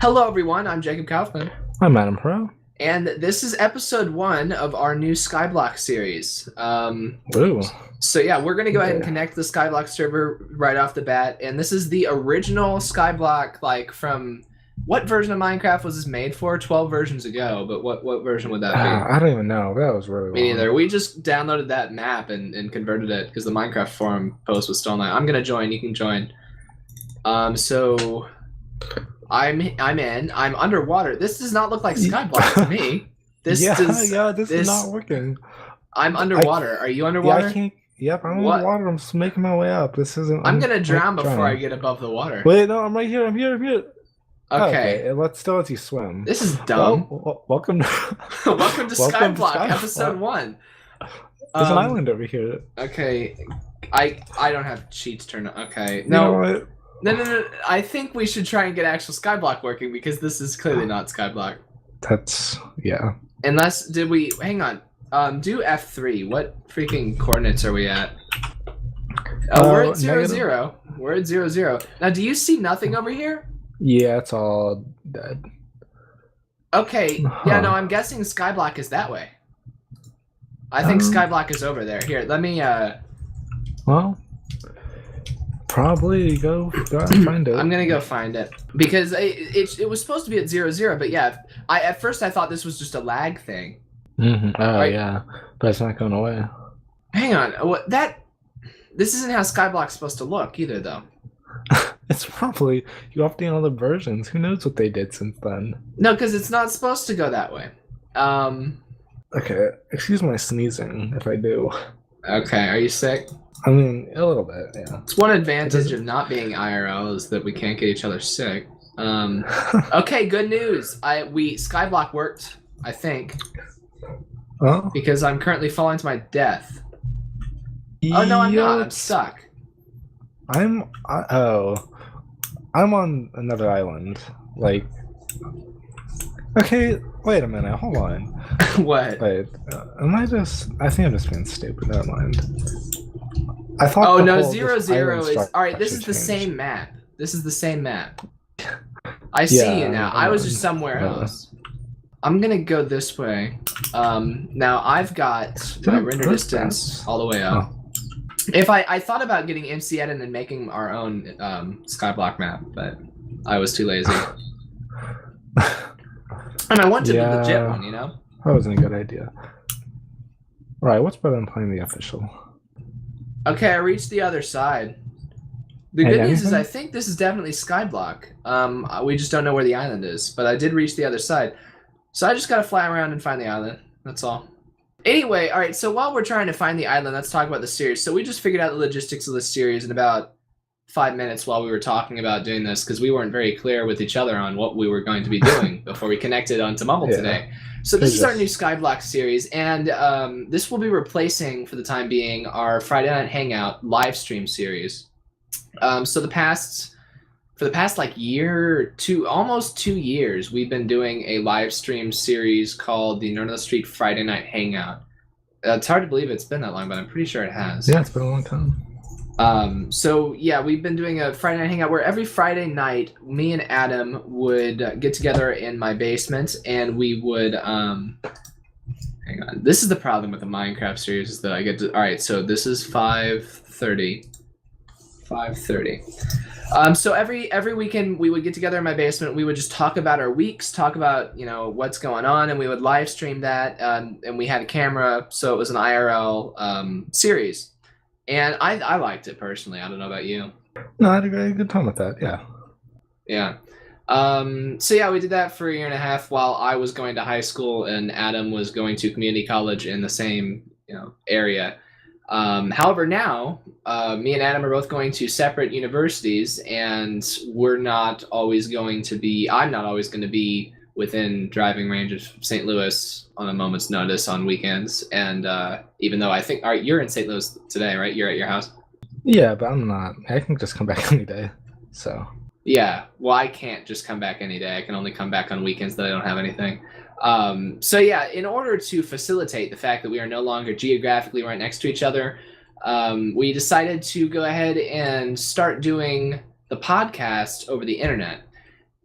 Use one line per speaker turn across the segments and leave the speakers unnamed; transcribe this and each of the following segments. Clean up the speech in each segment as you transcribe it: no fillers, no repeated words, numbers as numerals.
Hello, everyone. I'm Jacob Kaufman,
I'm Adam Pro.
and this is episode 1 of our new Skyblock series.
Ooh.
We're going to go ahead and
Okay.
connect the Skyblock server right off the bat, and this is the original Skyblock, like from what version of Minecraft was this made for? 12 versions ago, but what version would that be?
I don't even know. That was really
Me
long.
neither. We just downloaded that map and converted it because the Minecraft forum post was still online. I'm going to join. You can join. So I'm in. I'm underwater. This does not look like Skyblock to me. This
is not working.
I'm underwater. Are you underwater?
I can't. Yep, I'm
What?
underwater. I'm just making my way up. This isn't.
I'm gonna drown
like,
before I get above the water.
Wait, no, I'm right here. I'm here.
Okay.
Let's still let you swim.
This is dumb.
Welcome.
Welcome to Skyblock, episode 1.
There's an island over here.
Okay. I don't have cheats turned on. Okay.
You know what?
No. I think we should try and get actual Skyblock working because this is clearly not Skyblock.
Yeah.
Unless hang on. Do F3. What freaking coordinates are we at? We're at 0, 0. We're at 0, 0. Now, do you see nothing over here?
Yeah, it's all dead.
Okay. Yeah, no, I'm guessing Skyblock is that way. I think Skyblock is over there. Here, let me
Well, probably go find it.
I'm gonna go find it because it was supposed to be at 0, 0, but yeah, at first I thought this was just a lag thing.
Mm-hmm. Oh
right?
Yeah, but it's not going away.
Hang on, this isn't how Skyblock's supposed to look either, though.
It's probably you update all the versions. Who knows what they did since then?
No, because it's not supposed to go that way.
Okay, excuse my sneezing if I do.
Okay, are you sick?
I mean, a little bit, yeah.
It's one advantage of not being IRL is that we can't get each other sick. Okay, good news. Skyblock worked, I think.
Oh?
Because I'm currently falling to my death. Oh no, I'm not. I'm stuck.
I'm on another island. Like, okay, wait a minute. Hold on.
What?
Wait, I think I'm just being stupid. Never mind. I thought.
Oh no, 0, 0 is all right. This is the same map. I see you now. I was just somewhere else. I'm gonna go this way. Now I've got my render distance all the way up. If I thought about getting MC Edit and making our own Skyblock map, but I was too lazy. And I wanted the legit one, you know?
That wasn't a good idea. Alright, what's better than playing the official?
Okay, I reached the other side. The good news is I think this is definitely Skyblock. We just don't know where the island is, but I did reach the other side. So I just gotta fly around and find the island. That's all. Anyway, all right, so while we're trying to find the island, let's talk about the series. So we just figured out the logistics of the series in about 5 minutes while we were talking about doing this because we weren't very clear with each other on what we were going to be doing before we connected onto Mumble today. So this is our new Skyblock series, and this will be replacing, for the time being, our Friday Night Hangout live stream series. For the past like year or two, almost 2 years, we've been doing a live stream series called the Nerd on the Street Friday Night Hangout. It's hard to believe it's been that long, but I'm pretty sure it has.
Yeah, it's been a long time.
We've been doing a Friday Night Hangout where every Friday night, me and Adam would get together in my basement, and we would, hang on. This is the problem with the Minecraft series is that I get to, all right, so this is 5:30. 5:30. So every weekend we would get together in my basement. We would just talk about our weeks, talk about what's going on, and we would live stream that. And we had a camera, so it was an IRL series, and I liked it personally. I don't know about you.
No, I had a very good time with that. Yeah.
Yeah. We did that for a year and a half while I was going to high school and Adam was going to community college in the same area. However, now me and Adam are both going to separate universities, and I'm not always going to be within driving range of St. Louis on a moment's notice on weekends. And even though I think, all right, you're in St. Louis today, right? You're at your house?
Yeah, but I'm not. I can just come back any day. So.
Yeah, well, I can't just come back any day. I can only come back on weekends that I don't have anything. In order to facilitate the fact that we are no longer geographically right next to each other, we decided to go ahead and start doing the podcast over the internet.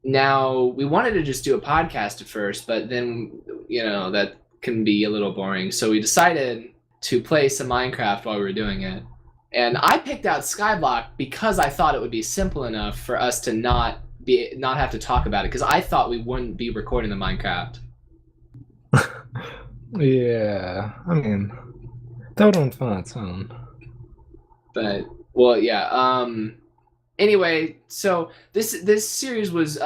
now we wanted to just do a podcast at first, but then, that can be a little boring. So we decided to play some Minecraft while we were doing it. And I picked out Skyblock because I thought it would be simple enough for us to not have to talk about it, because I thought we wouldn't be recording the Minecraft.
Yeah, I mean, that would have been fun on its own.
But, well, yeah. Anyway, so this series was,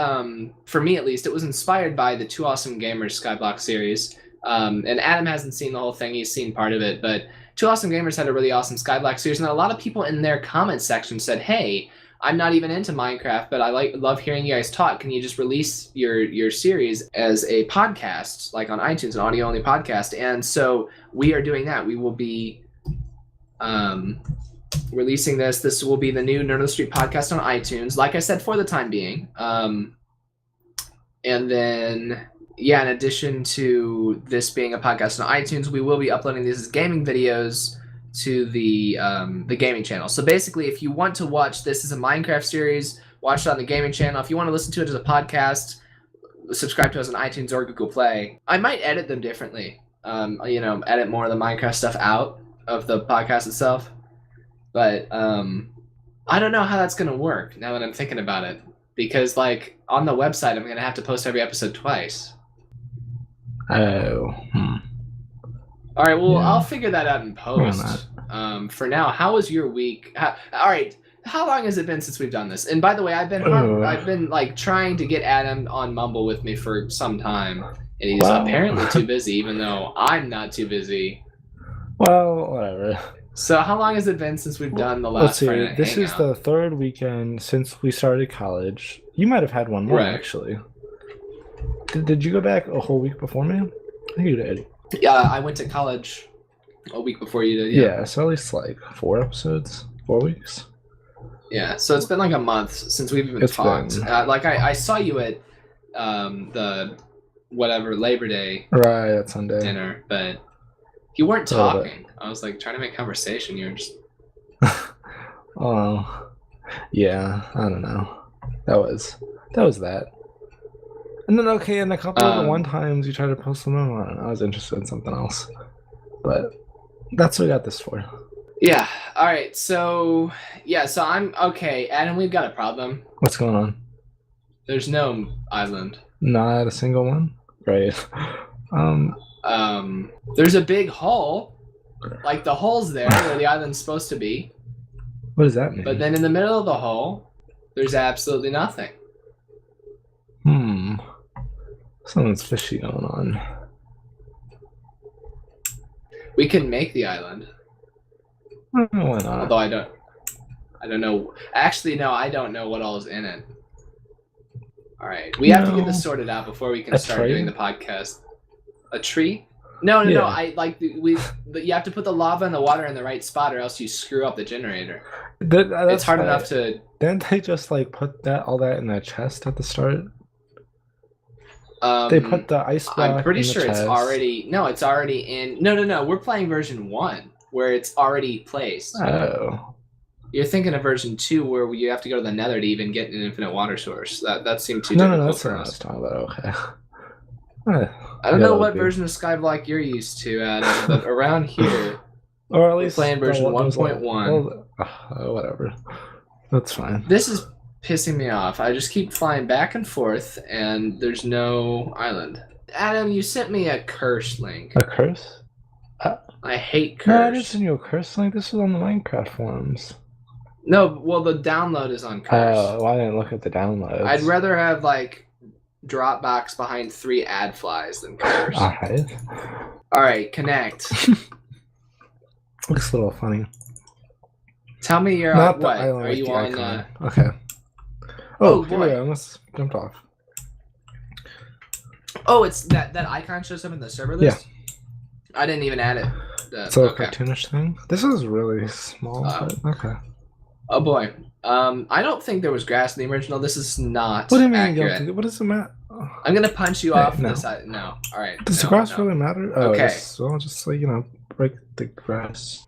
for me at least, it was inspired by the Two Awesome Gamers Skyblock series. And Adam hasn't seen the whole thing; he's seen part of it. But Two Awesome Gamers had a really awesome Skyblock series, and a lot of people in their comment section said, "Hey, I'm not even into Minecraft, but I love hearing you guys talk. Can you just release your series as a podcast, like on iTunes, an audio-only podcast?" And so we are doing that. We will be releasing this. This will be the new Nerd of the Street podcast on iTunes, like I said, for the time being. And then, yeah, in addition to this being a podcast on iTunes, we will be uploading these as gaming videos to the gaming channel. So basically, if you want to watch this as a Minecraft series, watch it on the gaming channel. If you want to listen to it as a podcast, subscribe to us on iTunes or Google Play. I might edit them differently. Edit more of the Minecraft stuff out of the podcast itself. But I don't know how that's going to work now that I'm thinking about it. Because, like, on the website, I'm going to have to post every episode twice.
Oh.
All right, well, yeah. I'll figure that out in post. For now, how was your week? All right, how long has it been since we've done this? And by the way, I've been like trying to get Adam on Mumble with me for some time, and he's apparently too busy, even though I'm not too busy.
Well, whatever.
So how long has it been since we've done the last?
Let's see.
Friday Night
This
Hangout?
is the third weekend since we started college. You might have had one more, actually. Did you go back a whole week before me? I think you did.
Yeah, I went to college a week before you did.
Yeah, so at least like 4 episodes, 4 weeks.
Yeah, so it's been like a month since we've even talked. Like I saw you at the whatever Labor Day
that Sunday
dinner, but you weren't talking. I was like trying to make conversation. You were just.
Oh, yeah. I don't know. That was that. And then and a couple of the one times you tried to post something, I was interested in something else. But that's what we got this for.
Yeah. All right. So I'm okay. Adam, we've got a problem.
What's going on?
There's no island.
Not a single one? Great.
There's a big hole. Like the hole's there where the island's supposed to be.
What does that mean?
But then in the middle of the hole, there's absolutely nothing.
Something's fishy going on.
We can make the island.
Why not?
Although I don't know. Actually, no, I don't know what all is in it. All right, we have to get this sorted out before we can start doing the podcast. A tree? No. I like you have to put the lava and the water in the right spot, or else you screw up the generator. It's hard enough to.
Didn't they just like put all that in that chest at the start? They put the ice block
I'm pretty
in the
sure
chest.
it's already in. No. We're playing version 1 where it's already placed.
Oh.
You're thinking of version 2 where you have to go to the Nether to even get an infinite water source. That seemed too difficult
that's
for
what
us.
I was talking about. Okay.
I don't know what version of Skyblock you're used to, Adam, but around here,
or at least
we're playing version 1.1.
Whatever. That's fine.
This is pissing me off. I just keep flying back and forth, and there's no island. Adam, you sent me a curse link.
A curse?
I hate curse.
No, I didn't send you a curse link. This was on the Minecraft forums.
No, well, the download is on curse.
Oh, I didn't look at the downloads.
I'd rather have, like, Dropbox behind 3 ad flies than curse. Alright, connect.
Looks a little funny.
Tell me you're on what? Are you on...
Okay. Oh, boy. I almost jumped off.
Oh, it's that icon shows up in the server list? Yeah. I didn't even add it.
It's a cartoonish thing? This is really small, but okay.
Oh, boy. I don't think there was grass in the original. This is not
What do you mean
accurate.
you don't? What does it matter?
I'm going to punch you off this side. No. All right.
Does the grass really matter? Oh,
okay.
So I'll just, break the grass.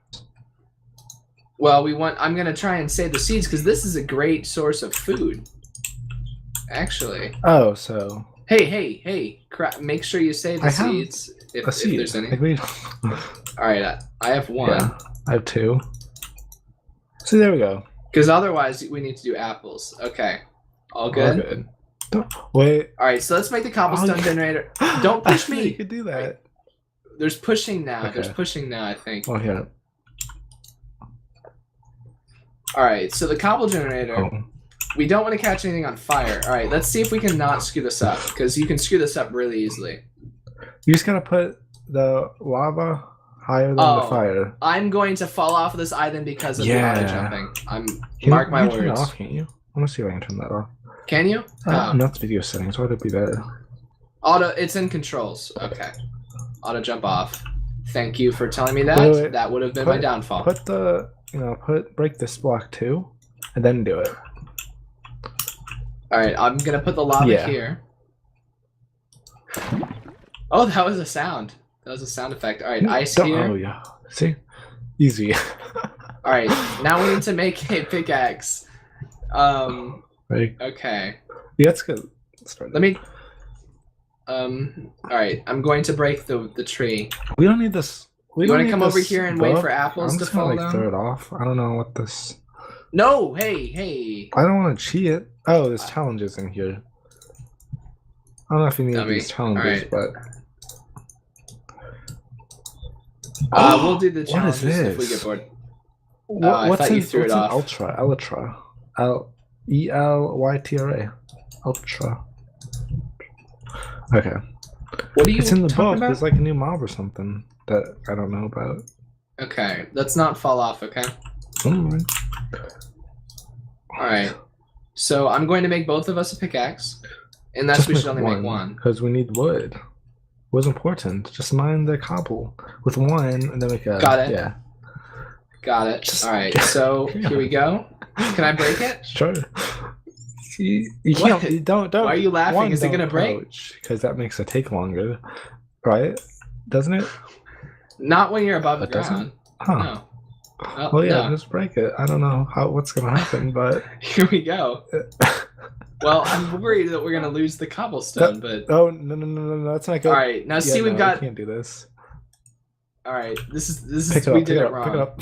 Well, I'm going to try and save the seeds because this is a great source of food. actually.
Oh, so.
Hey! Make sure you save the seeds if there's any. All right, I have 1.
Yeah, I have 2. See, there we go.
Because otherwise, we need to do apples. Okay, all good.
All good. Wait.
All right, so let's make the cobblestone generator. Don't push me.
You could do that.
Right. There's pushing now.
Okay.
There's pushing now, I think.
Oh, yeah.
All right, so the cobble generator.
Oh.
We don't want to catch anything on fire. All right, let's see if we can not screw this up, because you can screw this up really easily.
You just gotta put the lava higher than the fire.
I'm going to fall off of this island because of the auto jumping. Mark my words.
Turn it off, can't you? I want to see if I can turn that off.
Can you?
Not video settings. Why would it be there?
Auto. It's in controls. Okay. Auto jump off. Thank you for telling me that.
Wait.
That would have been my downfall.
Put the break this block too, and then do it.
All right. I'm gonna put the lava here. Oh, that was a sound. That was a sound effect. All right, ice here.
Oh yeah. See, easy.
All right. Now we need to make a pickaxe.
Right.
Okay.
Yeah, that's good.
Let me. All right. I'm going to break the tree.
We don't need this.
You want to come over here and wait for apples to fall down?
Throw it off. I don't know what this.
No. Hey.
I don't want to cheat it. Oh, there's challenges in here. I don't know if you need these challenges, but.
We'll do the challenges if we get bored.
What's
you threw it off.
Elytra. Elytra. Ultra. Okay.
What are you?
It's in the book.
About?
There's like a new mob or something that I don't know about.
Okay, let's not fall off. Okay.
Alright.
All right. So I'm going to make both of us a pickaxe, unless we should only make one.
Because we need wood. Was important. Just mine the cobble with 1, and then make a.
Got it.
Yeah.
Got it. All right. So here we go. Can I break it?
Sure. You can't. You don't.
Why are you laughing? Is it gonna break?
Because that makes it take longer, right? Doesn't it?
Not when you're above the ground.
Huh.
No.
Well, yeah. Just break it. I don't know what's gonna happen, but
here we go. Well, I'm worried that we're gonna lose the cobblestone, but
no, that's not good.
All right, now see, we've got.
We can't do this.
All right, this is
we
did it wrong.
Pick it up.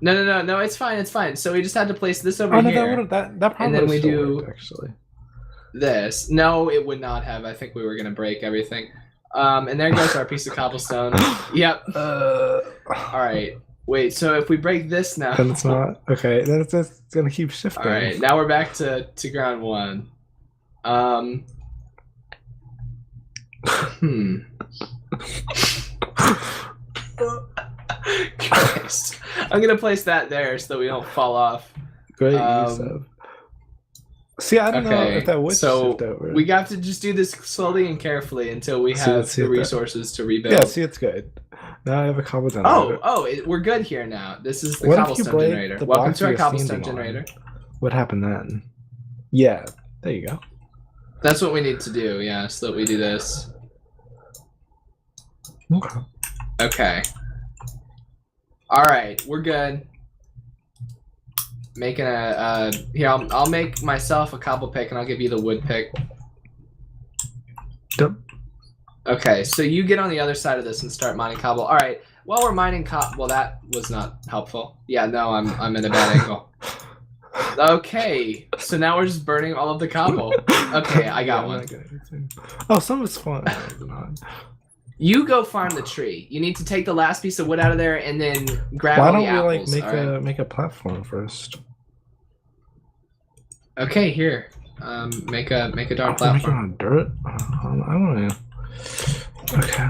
No, it's fine. So we just had to place this over here.
That probably
and then we do
worked, actually.
This. No, it would not have. I think we were gonna break everything. And there goes our piece of cobblestone. Yep. All right. Wait, so if we break this now...
Then it's not... Okay, then it's going to keep shifting.
Alright, now we're back to ground 1. Christ. I'm going to place that there so that we don't fall off.
Great use of... See, I don't know if that would shift over.
We got to just do this slowly and carefully until we have the resources to rebuild.
Yeah, see, it's good. Now I have a cobblestone generator.
We're good here now. This is the cobblestone generator. Welcome to our cobblestone generator.
What happened then? Yeah, there you go.
That's what we need to do, yeah, so that we do this. Okay. Alright, we're good. Making here, I'll make myself a cobble pick and I'll give you the wood pick.
Yep.
Okay, so you get on the other side of this and start mining cobble. All right, while we're mining cobble, well, that was not helpful. Yeah, no, I'm in a bad angle. Okay, so now we're just burning all of the cobble. Okay, I got one.
Oh, some of it's fun.
You go farm the tree. You need to take the last piece of wood out of there and then grab
all
the
apples. Why don't we
like
make a platform first?
Okay, here. Make a darn platform.
Make it on dirt? I don't know. Okay.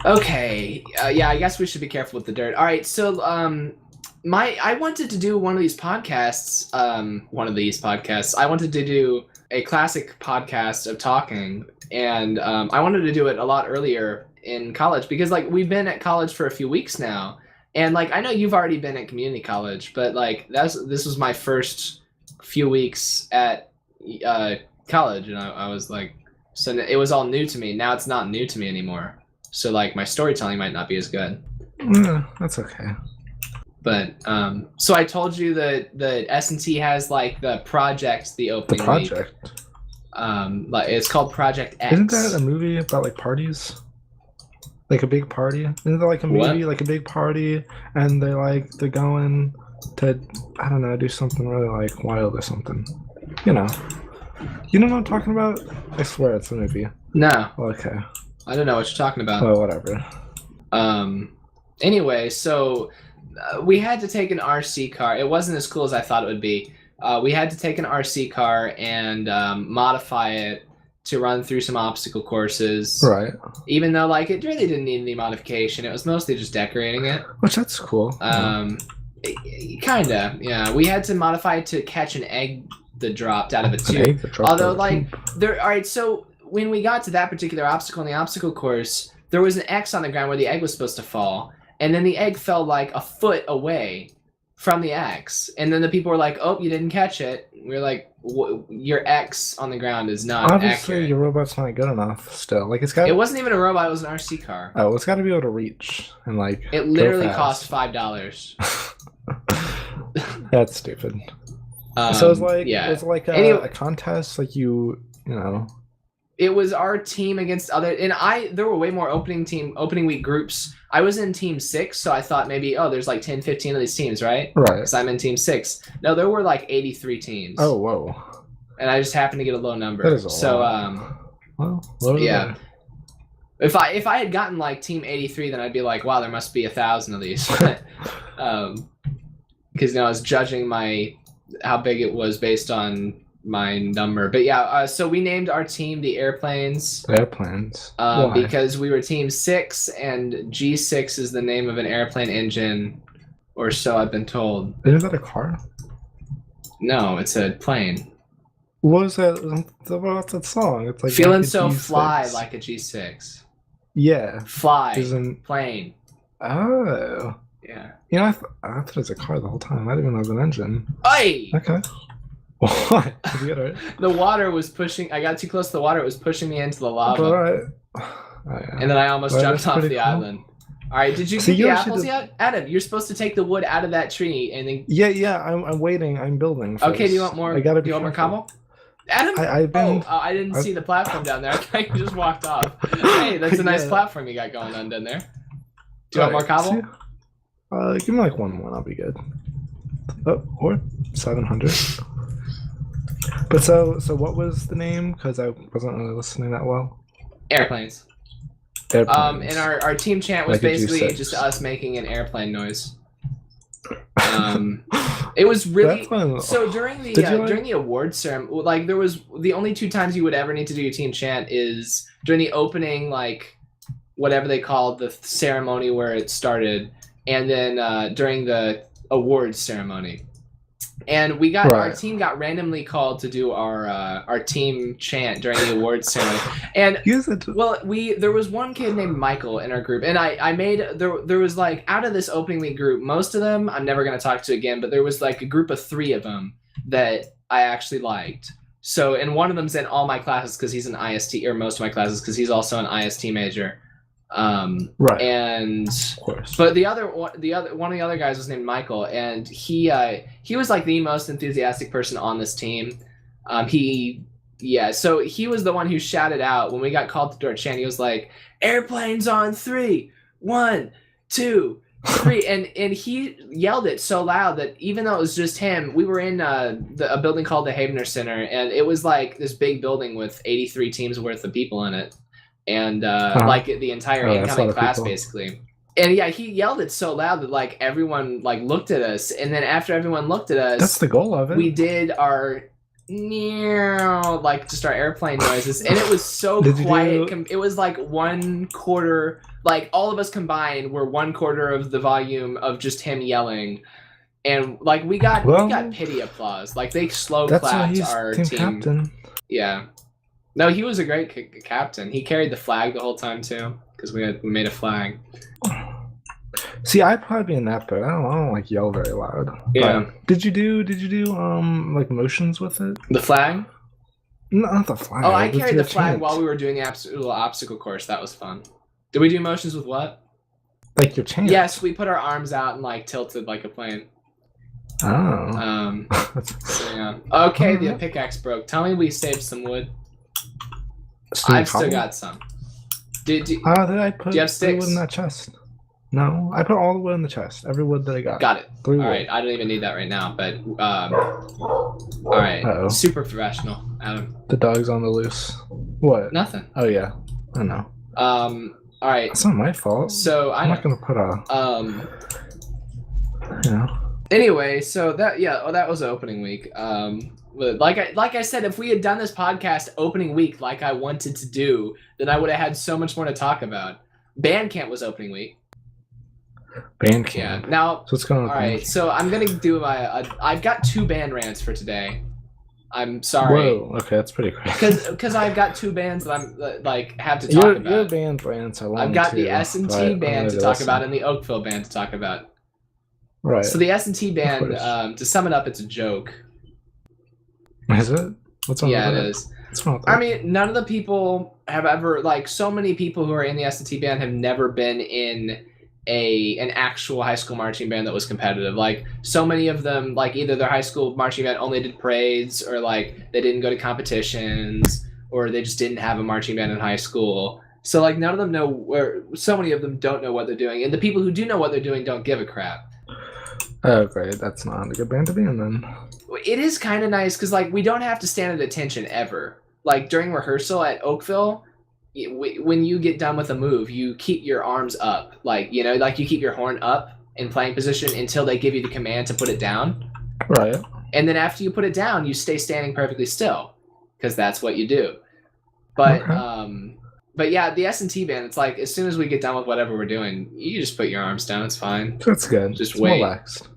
Okay. Yeah, I guess we should be careful with the dirt. All right. So, I wanted to do one of these podcasts. I wanted to do a classic podcast of talking, and I wanted to do it a lot earlier in college because, like, we've been at college for a few weeks now, and like I know you've already been at community college, but like this was my first few weeks at college, and I was like. So it was all new to me. Now it's not new to me anymore. So like my storytelling might not be as good.
Yeah, that's okay.
But so I told you that the S&T has like the project, the opening
project.
week. Like it's called Project X.
Isn't that a movie about like parties? Like a big party? Isn't there like a movie like a big party and they're going to, I don't know, do something really like wild or something? You know what I'm talking about? I swear it's a movie.
No.
Okay.
I don't know what you're talking about.
Oh, whatever.
Anyway, so we had to take an RC car. It wasn't as cool as I thought it would be. We had to take an RC car and modify it to run through some obstacle courses.
Right.
Even though like it really didn't need any modification. It was mostly just decorating it.
Which that's cool.
Kinda, yeah. We had to modify it to catch an egg that dropped out of a tube. Although like alright, so when we got to that particular obstacle in the obstacle course, there was an X on the ground where the egg was supposed to fall, and then the egg fell like a foot away from the X, and then the people were like, "Oh, you didn't catch it." We were like, "Your X on the ground is not
obviously
accurate.
Your robot's not good enough. Still, like
It wasn't even a robot; it was an RC car.
Oh, it's got to be able to reach and like.
It literally cost $5.
That's stupid. So it's like a contest, like you know.
It was our team against other, and there were way more opening week groups. I was in team 6, so I thought maybe, there's like 10, 15 of these teams, right?
Right.
Because I'm in team 6. No, there were like 83 teams.
Oh, whoa.
And I just happened to get a low number.
That is a lot. Well,
yeah. If I had gotten like team 83, then I'd be like, wow, there must be 1,000 of these. Because I was judging how big it was based on my number. But yeah, so we named our team the Airplanes.
Why?
Because we were team 6, and G6 is the name of an airplane engine, or so I've been told.
Isn't that a car?
No, it's a plane.
What was that? What's that song? It's like
Feeling
like
so
G6.
fly like a G6.
Yeah.
Fly. Plane.
Oh.
Yeah.
You know, I thought it was a car the whole time. I didn't even know it was an engine.
Oi!
Okay. What? Did you get it?
The water was pushing. I got too close to the water. It was pushing me into the lava.
Right. Oh, yeah.
And then I almost jumped off the island. All right, did you get the apples yet? Adam, you're supposed to take the wood out of that tree and then.
Yeah. I'm waiting. I'm building. First.
Okay. Do you want more? Do you want more combo? Adam. I didn't see the platform down there. I thought you just walked off. Hey, that's a nice platform you got going on down there. Do you want more cobble?
Give me like one more. I'll be good. Oh, or 700. But so what was the name? Because I wasn't really listening that well.
Airplanes. And our team chant was like basically just us making an airplane noise. It was really so during the award ceremony. Like there was the only 2 times you would ever need to do your team chant is during the opening, like whatever they called the ceremony where it started, and then during the awards ceremony. And we got our team got randomly called to do our team chant during the awards ceremony. And there was one kid named Michael in our group, and I made there was like out of this opening week group, most of them I'm never gonna talk to again, but there was like a group of 3 of them that I actually liked. So and one of them's in all my classes because he's an IST, or most of my classes because he's also an IST major. And
of course.
But one of the other guys was named Michael, and he was like the most enthusiastic person on this team. So he was the one who shouted out when we got called to do our chant. He was like, "Airplanes on 3, 1, 2, 3," and he yelled it so loud that even though it was just him, we were in a building called the Havener Center, and it was like this big building with 83 teams worth of people in it. And like the entire incoming class basically. And yeah, he yelled it so loud that like everyone like looked at us, and then after everyone looked at us,
that's the goal of it.
We did our like just our airplane noises, and it was so quiet. It was like 1/4, like all of us combined were 1/4 of the volume of just him yelling. And like we got pity applause. Like they slow clapped our team
captain.
Yeah. No, he was a great captain. He carried the flag the whole time too, because we made a flag.
See, I'd probably be in that, but I don't like yell very loud.
Yeah.
Did you do like motions with it?
The flag?
No, not the flag.
Oh, I carried the flag while we were doing the obstacle course. That was fun. Did we do motions with what?
Like your chant?
Yes, we put our arms out and like tilted like a plane.
Oh.
So yeah. Okay, the pickaxe broke. Tell me we saved some wood. I've still got some. Did
I put
do you have
3
sticks?
wood in that chest? No, I put all the wood in the chest. Every wood that I got.
Got it.
3
all
wood.
right, I don't even need that right now, but all right.
Uh-oh.
Super professional, Adam.
The dog's on the loose. What?
Nothing.
Oh yeah, I know.
All right.
It's not my fault.
So
I'm not gonna put a. You know.
Anyway, so that was opening week. But like I said, if we had done this podcast opening week like I wanted to do, then I would have had so much more to talk about. Bandcamp was opening week.
Bandcamp.
Yeah. Now,
so what's going on?
All right. So I'm gonna do I've got 2 band rants for today. I'm sorry.
Whoa. Okay, that's pretty crazy.
Because I've got 2 bands that I'm like have to talk about.
Your band rants are long.
I've got
too,
the S&T band to talk about and the Oakville band to talk about.
Right.
So the S&T band, to sum it up, it's a joke.
Is it? What's wrong with
it
that?
is.
What's wrong with that?
I mean, none of the people have ever, like, so many people who are in the S&T band have never been in an actual high school marching band that was competitive. Like, so many of them, like, either their high school marching band only did parades, or, like, they didn't go to competitions, or they just didn't have a marching band in high school. So, like, none of them know where, so many of them don't know what they're doing. And the people who do know what they're doing don't give a crap.
Oh, great. That's not a good band to be in then.
It is kind of nice because, like, we don't have to stand at attention ever. Like, during rehearsal at Oakville, when you get done with a move, you keep your arms up. Like, you know, like you keep your horn up in playing position until they give you the command to put it down.
Right.
And then after you put it down, you stay standing perfectly still because that's what you do. But, But yeah, the S&T band, it's like, as soon as we get done with whatever we're doing, you just put your arms down. It's fine.
That's good.
Just
it's
wait.
Relaxed.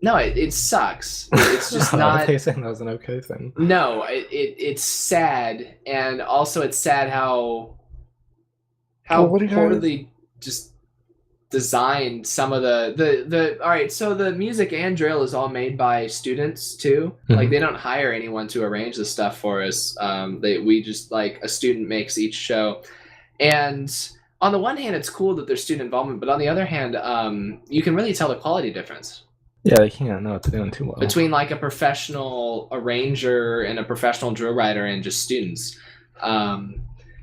No, it sucks. It's just not.
Okay, saying that was an okay thing.
No, it's sad, and also it's sad how poorly just designed some of the. All right, so the music and drill is all made by students too. Mm-hmm. Like, they don't hire anyone to arrange the stuff for us. We just, like, a student makes each show, and on the one hand, it's cool that there's student involvement, but on the other hand, you can really tell the quality difference.
Yeah, they can't know what they're doing too well.
Between, like, a professional arranger and a professional drill writer and just students.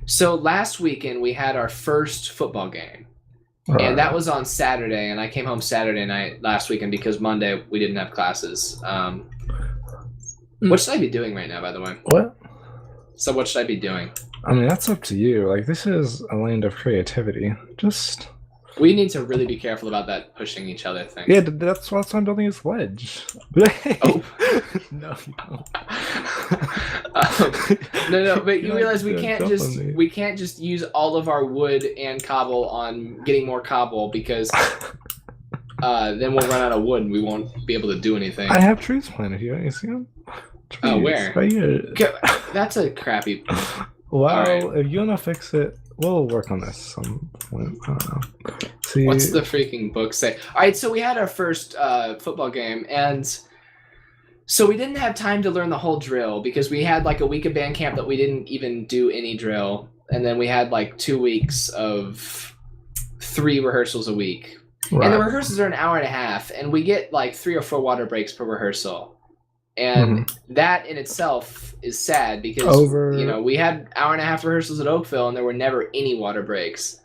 So last weekend, we had our first football game. Right. And that was on Saturday, and I came home Saturday night last weekend because Monday we didn't have classes. What should I be doing right now, by the way?
What?
So what should I be doing?
I mean, that's up to you. Like, this is a land of creativity. Just...
We need to really be careful about that pushing each other thing.
Yeah, that's why I'm building this ledge.
Oh.
No, you don't.
No, but you realize we can't just use all of our wood and cobble on getting more cobble, because then we'll run out of wood and we won't be able to do anything.
I have trees planted here. You see them?
Oh, where?
Right here.
That's a crappy...
Well, right. If you want to fix it, we'll work on this some point. I don't know. See,
what's the freaking book say? All right, so we had our first football game, and so we didn't have time to learn the whole drill because we had like a week of band camp that we didn't even do any drill, and then we had like 2 weeks of 3 rehearsals a week. Right. And the rehearsals are an hour and a half, and we get like 3 or 4 water breaks per rehearsal. And that in itself is sad because, you know, we had hour and a half rehearsals at Oakville and there were never any water breaks.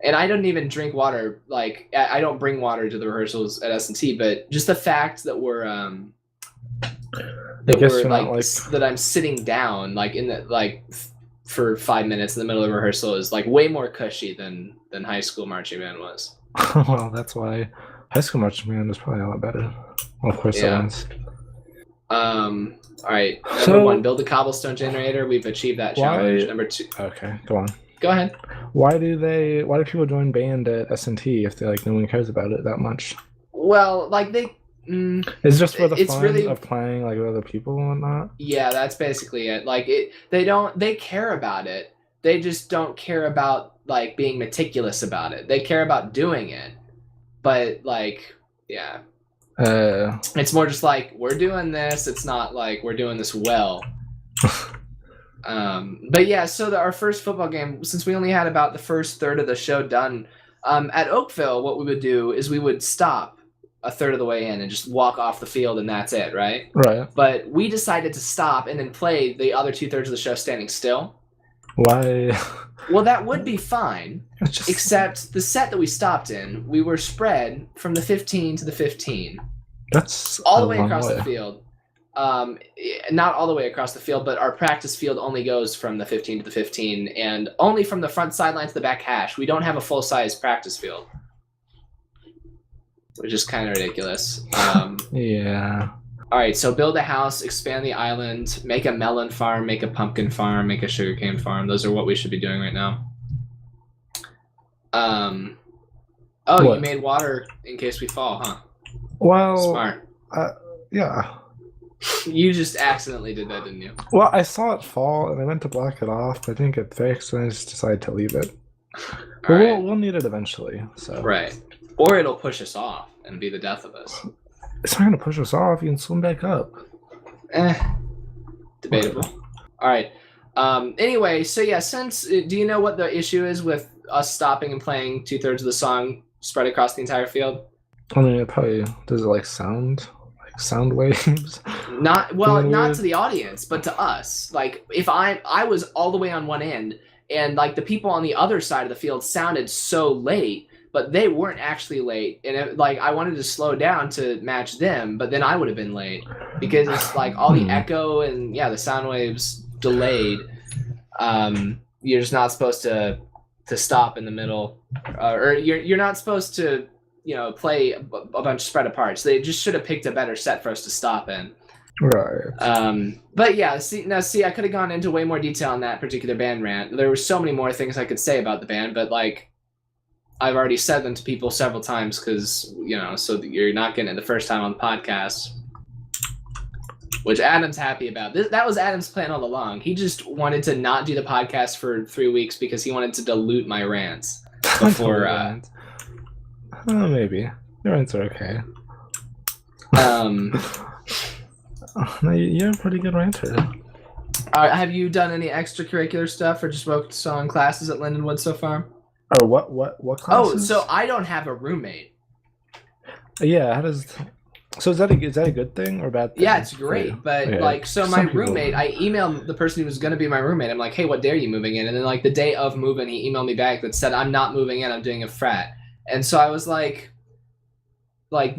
And I don't even drink water. Like, I don't bring water to the rehearsals at S&T, but just the fact that that I'm sitting down, like, in the, like, for 5 minutes in the middle of rehearsal is like way more cushy than high school marching band was.
Well, that's why high school marching band was probably a lot better. Well, of course,
yeah.
It was.
All right. Number 1, build a cobblestone generator. We've achieved that challenge. Number 2.
Okay, go on.
Go ahead.
Why do people join band at S&T if they, like, no one cares about it that much?
Well, like,
it's just for the fun of playing, like, with other people and whatnot.
Yeah, that's basically it. Like, they care about it. They just don't care about, like, being meticulous about it. They care about doing it. But, like, yeah. It's more just like, we're doing this. It's not like we're doing this well. But yeah, so our first football game, since we only had about the first third of the show done, At Oakville, what we would do is we would stop a third of the way in and just walk off the field, and that's it, right?
Right.
But we decided to stop and then play the other 2/3 of the show standing still.
Why?
Well, that would be fine,
Just...
except the set that we stopped in, we were spread from the 15 to the 15.
That's
all the way across the field. Not all the way across the field, but our practice field only goes from the 15 to the 15, and only from the front sideline to the back hash. We don't have a full-size practice field, which is kind of ridiculous.
Yeah.
All right, so build a house, expand the island, make a melon farm, make a pumpkin farm, make a sugarcane farm. Those are what we should be doing right now. Oh, what? You made water in case we fall, huh?
Well,
smart.
Yeah.
You just accidentally did that, didn't you?
Well, I saw it fall, and I went to block it off, but I didn't get fixed, and I just decided to leave it. But
right.
we'll need it eventually, so...
Right. Or it'll push us off and be the death of us.
It's not going to push us off. You can swim back up.
Debatable. All right. Anyway, so yeah, do you know what the issue is with us stopping and playing 2/3 of the song spread across the entire field?
I mean, it probably... Does it, like, sound waves?
Not to the audience, but to us. Like, if I was all the way on one end, and, like, the people on the other side of the field sounded so late, but they weren't actually late, and I wanted to slow down to match them, but then I would have been late because it's like all the echo and the sound waves delayed. You're just not supposed to stop in the middle, or you're not supposed to play a bunch spread apart. So they just should have picked a better set for us to stop in.
Right.
But yeah, see, I could have gone into way more detail on that particular band rant. There were so many more things I could say about the band, but like, I've already said them to people several times because, so that you're not getting it the first time on the podcast, which Adam's happy about. That was Adam's plan all along. He just wanted to not do the podcast for 3 weeks because he wanted to dilute my rants before.
Maybe. Your rants are okay. No, you're a pretty good ranter.
Have you done any extracurricular stuff or just focused on classes at Lindenwood so far?
Oh, what classes?
Oh, so I don't have a roommate.
Yeah, so is that a good thing or bad thing?
Yeah, it's great, but my roommate, I emailed the person who was going to be my roommate. I'm like, hey, what day are you moving in? And then like the day of moving, he emailed me back that said, I'm not moving in, I'm doing a frat. And so I was like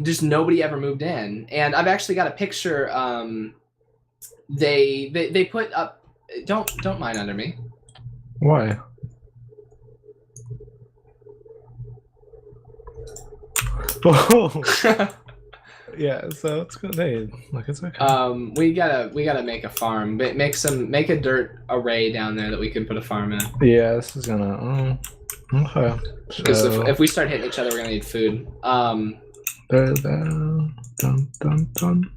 just nobody ever moved in. And I've actually got a picture. They put up. Don't mind under me.
Why? Oh. Yeah, so it's good. Hey, look, it's okay.
We gotta make a farm. Make a dirt array down there that we can put a farm in.
Yeah, this is gonna. Okay.
Because if we start hitting each other, we're gonna need food.
Dun dun dun dun dun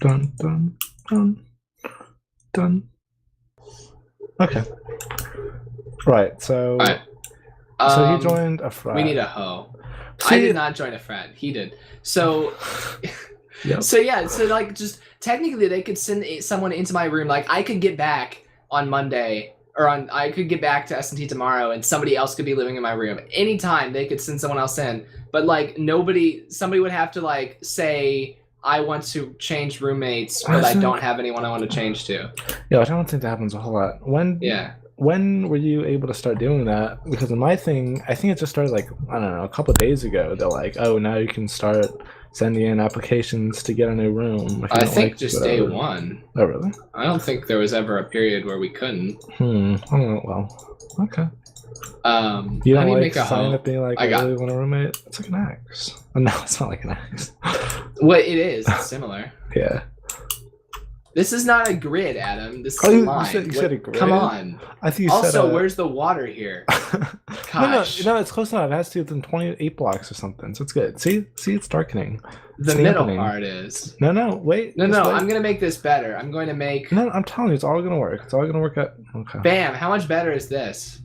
dun dun dun. Okay. Right. So.
All right.
So he joined a frat.
We need a hoe. I did not join a frat. He did. So.
Yep.
So yeah. So like, just technically, they could send someone into my room. Like, I could get back on Monday. I could get back to S&T tomorrow and somebody else could be living in my room. Anytime they could send someone else in. But like somebody would have to like say, I want to change roommates, but I don't have anyone I want to change to.
Yeah, I don't think that happens a whole lot. When were you able to start doing that? Because in my thing, I think it just started like, I don't know, a couple of days ago. They're like, oh, now you can start sending in applications to get a new room.
I think just day one.
Oh, really?
I don't think there was ever a period where we couldn't.
Oh, well, okay.
You
don't like sign up being like, I really want a roommate? It's like an axe. Oh, no, it's not like an axe.
Well, it is. It's similar.
Yeah.
This is not a grid, Adam. This is a line.
You said a grid?
Come on.
I think you
also,
said
where's the water here?
Gosh. No, it's close enough. It has to be within 28 blocks or something, so it's good. See, it's darkening.
The middle part is.
No, wait.
No, I'm going to make this better. I'm going to make...
No, I'm telling you, it's all going to work. It's all going to work out. Okay.
Bam, how much better is this?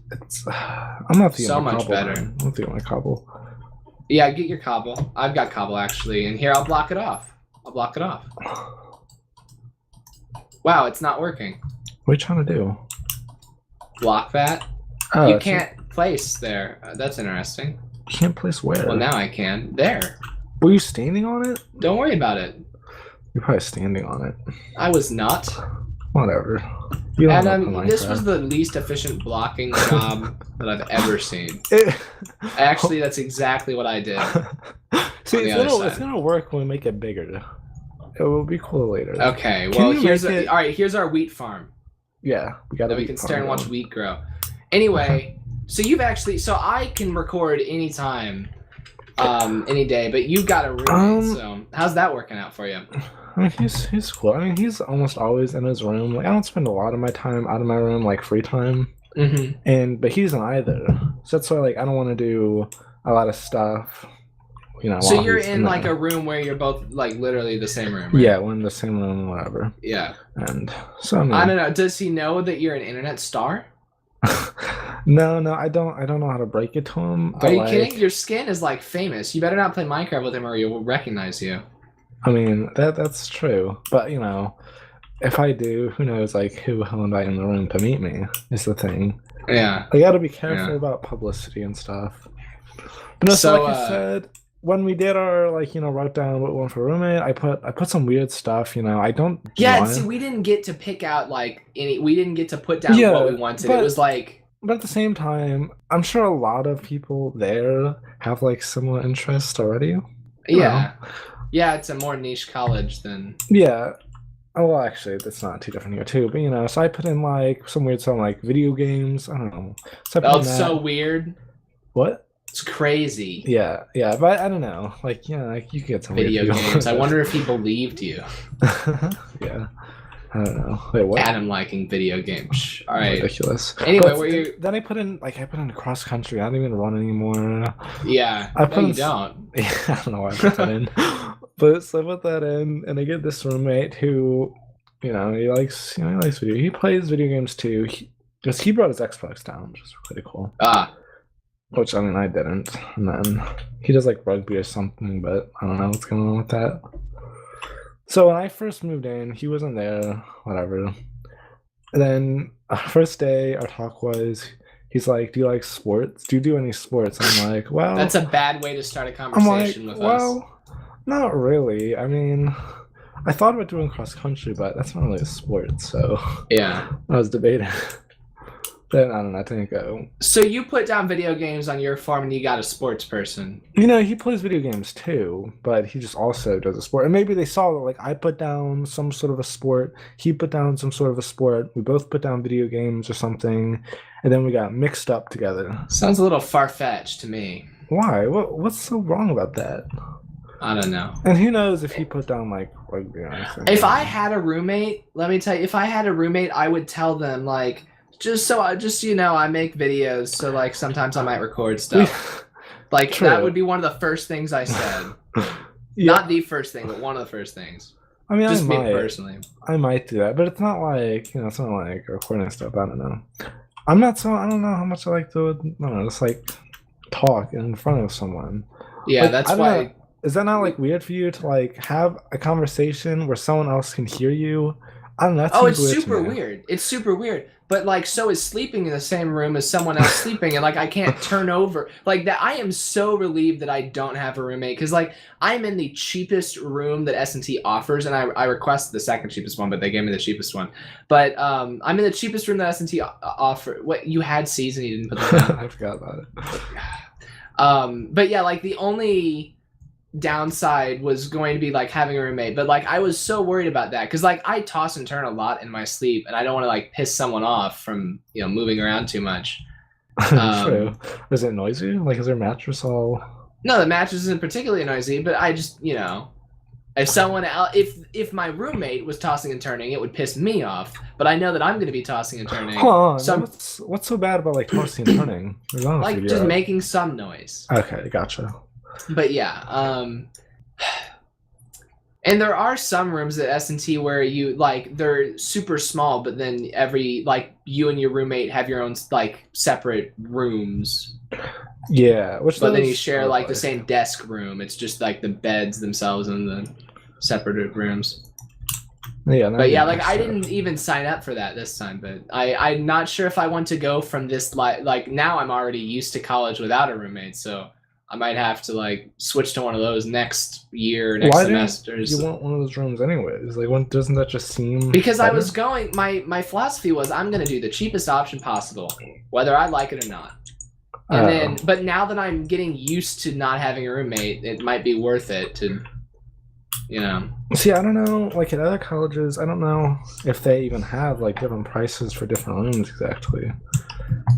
I'm not the
so much
cobble,
better.
I'm not the only cobble.
Yeah, get your cobble. I've got cobble, actually. And here, I'll block it off. Wow, it's not working.
What are you trying to do?
Block that.
Oh,
you can't place there. That's interesting.
can't place where?
Well, now I can. There.
Were you standing on it?
Don't worry about it.
You're probably standing on it.
I was not.
Whatever. You don't
And this was the least efficient blocking job that I've ever seen. Actually, that's exactly what I did.
See, it's gonna work when we make it bigger. It will be cool later.
Okay, well, all right. Here's our wheat farm.
Yeah, we got.
That we can stare and watch wheat grow. Anyway, so I can record anytime, any day, but you've got a roommate. So how's that working out for you?
I mean, he's cool. I mean, he's almost always in his room. Like, I don't spend a lot of my time out of my room, like free time. But he's in either. So that's why, like, I don't want to do a lot of stuff. You know.
So you're in like a room where you're both like literally the same room. Right?
Yeah, we're in the same room, whatever.
Yeah.
And so I
don't know. Does he know that you're an internet star?
No, I don't know how to break it to him.
Are you kidding? Your skin is like famous. You better not play Minecraft with him, or he will recognize you.
I mean, that's true. But you know, if I do, who knows? Like, who he'll invite in the room to meet me is the thing.
Yeah.
I got to be careful about publicity and stuff. But no, so like I said, when we did our wrote down what we want for roommate, I put some weird stuff. You know, I don't.
Yeah, see, we didn't get to pick out we didn't get to put down what we wanted. It was like.
But at the same time, I'm sure a lot of people there have like similar interests already.
Yeah. Yeah, it's a more niche college than.
Yeah. Oh, well, actually, that's not too different here too. But you know, so I put in like some weird stuff like video games. I don't know. So
it's so weird.
What?
It's crazy.
Yeah, but I don't know. Like, yeah, like you get some
video games. I wonder if he believed you.
Yeah. I don't know. Wait, what?
Adam liking video games. All right.
Ridiculous.
Anyway,
then I put in cross country. I don't even run anymore.
Yeah. You don't.
Yeah, I don't know why I put that in. But so I put that in, and I get this roommate who, he likes video. He plays video games too. Because he brought his Xbox down, which is pretty cool. Which I mean I didn't. And then he does like rugby or something, but I don't know what's going on with that. So when I first moved in, he wasn't there, whatever. And then first day, our talk was, he's like, do you like sports? Do you do any sports? I'm like, well...
That's a bad way to start a conversation with us.
Not really. I mean, I thought about doing cross-country, but that's not really a sport, so...
Yeah.
I was debating. Then, I don't know, I didn't go.
So you put down video games on your farm and you got a sports person.
He plays video games too, but he just also does a sport. And maybe they saw that, like, I put down some sort of a sport, he put down some sort of a sport, we both put down video games or something, and then we got mixed up together.
Sounds a little far-fetched to me.
Why? What's so wrong about that?
I don't know.
And who knows if he put down, like, rugby or anything.
If I had a roommate, let me tell you, if I had a roommate, I would tell them, like... Just so you know, I make videos, so like sometimes I might record stuff. Like True. That would be one of the first things I said. Not the first thing, but one of the first things.
I mean,
just me personally.
I might do that, but it's not like it's not like recording stuff. I don't know. I don't know how much I like to. I don't know, just like talk in front of someone.
Yeah,
like,
that's why.
Know, is that not like weird for you to like have a conversation where someone else can hear you? I don't know.
Oh, it's super weird. It's super weird. But like, so is sleeping in the same room as someone else sleeping, and like I can't turn over like that. I am so relieved that I don't have a roommate because like I'm in the cheapest room that S&T offers, and I requested the second cheapest one, but they gave me the cheapest one. But I'm in the cheapest room that S&T offer. What you had C's and you didn't put that down.
I forgot about
it. But yeah, like the only downside was going to be like having a roommate, but like I was so worried about that because like I toss and turn a lot in my sleep, and I don't want to like piss someone off from moving around too much.
True. Is it noisy? Like, is there a mattress all?
No, the mattress isn't particularly noisy, but I just if someone else, if my roommate was tossing and turning, it would piss me off. But I know that I'm going to be tossing and turning.
Hold on. So what's so bad about like tossing and turning?
Like just making some noise.
Okay, gotcha.
But yeah, and there are some rooms at S&T where you like they're super small, but then you and your roommate have your own like separate rooms.
Yeah,
but then you share like the same desk room. It's just like the beds themselves in the separate rooms.
Yeah,
but yeah, like I didn't even sign up for that this time, but I'm not sure if I want to go from this like now I'm already used to college without a roommate, so. I might have to like switch to one of those next year, next
Why
semester.
didn't you want one of those rooms anyways? Like, doesn't that just seem
Because
better?
I was going, my philosophy was I'm gonna do the cheapest option possible, whether I like it or not. And then, but now that I'm getting used to not having a roommate, it might be worth it to, you know.
See, I don't know. Like at other colleges, I don't know if they even have like different prices for different rooms exactly.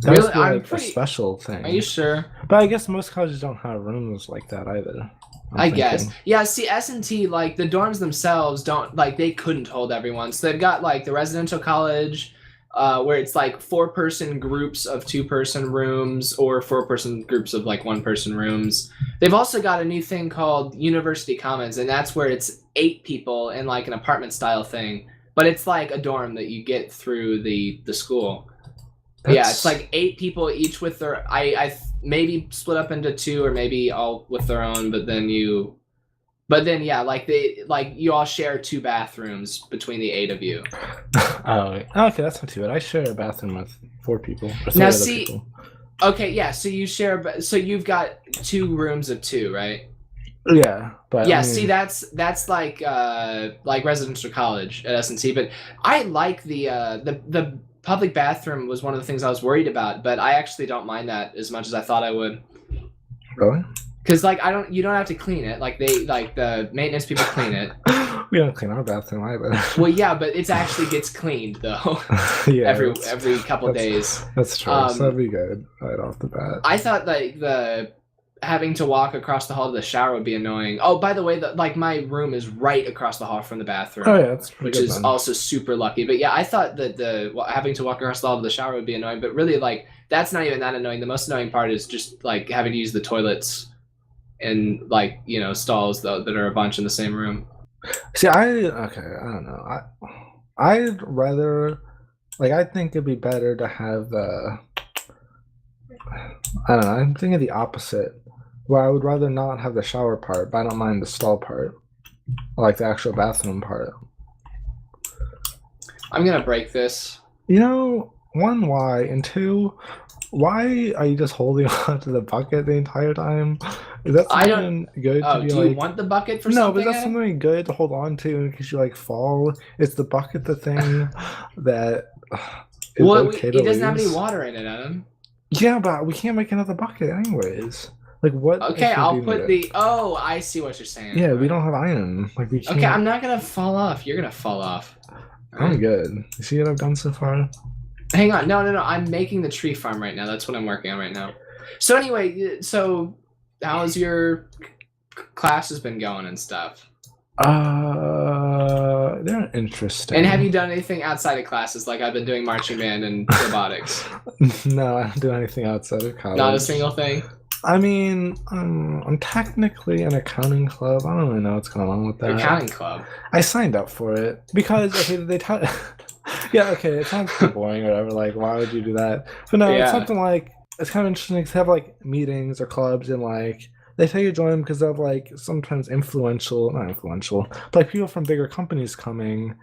That
Really?
must be
I'm
like
pretty-
a special thing.
Are you sure?
But I guess most colleges don't have rooms like that either.
I guess. Yeah, see, S&T, like, the dorms themselves don't, like, they couldn't hold everyone. So they've got, like, the residential college, where it's, like, 4-person groups of 2-person rooms or 4-person groups of, like, 1-person rooms. They've also got a new thing called University Commons, and that's where it's 8 people in, like, an apartment-style thing. But it's, like, a dorm that you get through the school. Yeah, it's like 8 people each with their. I maybe split up into 2 or maybe all with their own, but then yeah, like you all share 2 bathrooms between the 8 of you.
Oh, okay, that's not too bad. I share a bathroom with 4 people. Or 3
Now
other
see,
people.
Okay, yeah, so you share. So you've got 2 rooms of 2, right?
Yeah, but
yeah,
I mean,
see, that's like residential college at S&T, but I like the public bathroom was one of the things I was worried about, but I actually don't mind that as much as I thought I would.
Really?
Because like you don't have to clean it. Like the maintenance people clean it.
We don't clean our bathroom either.
Well, yeah, but it actually gets cleaned though.
Yeah,
every couple days.
That's true. So that'd be good right off the bat.
I thought like the having to walk across the hall to the shower would be annoying. Oh, by the way, like my room is right across the hall from the bathroom.
Oh yeah, that's
which is also super lucky. But yeah, I thought that the having to walk across the hall to the shower would be annoying, but really like that's not even that annoying. The most annoying part is just like having to use the toilets and like stalls that are a bunch in the same room.
See, I don't know. I'd rather I think it'd be better to have the. I don't know. I'm thinking the opposite. Where I would rather not have the shower part, but I don't mind the stall part. I like the actual bathroom part.
I'm gonna break this.
One, why? And 2, why are you just holding on to the bucket the entire time? Is that something good to be
do you want the bucket for something?
No, but that's something good to hold on to in case you fall. It's the bucket the thing that is okay to
it doesn't have
lose.
any water in it, Adam.
Yeah, but we can't make another bucket anyways. Like what?
Okay, I'll put the. Oh, I see what you're saying.
Yeah, we don't have iron. Like we can't.
Okay, I'm not gonna fall off. You're gonna fall off.
I'm good. You see what I've done so far?
Hang on, no. I'm making the tree farm right now. That's what I'm working on right now. So anyway, how's your classes been going and stuff?
They're interesting.
And have you done anything outside of classes? Like I've been doing marching band and robotics.
No, I don't do anything outside of college.
Not a single thing.
I mean, I'm technically an accounting club. I don't really know what's going on with that.
Accounting club.
I signed up for it because they tell. Yeah, okay, it sounds too boring or whatever. Like, why would you do that? But no, it's something like it's kind of interesting to have like meetings or clubs and like they tell you to join them because they have like sometimes not influential, but like people from bigger companies coming,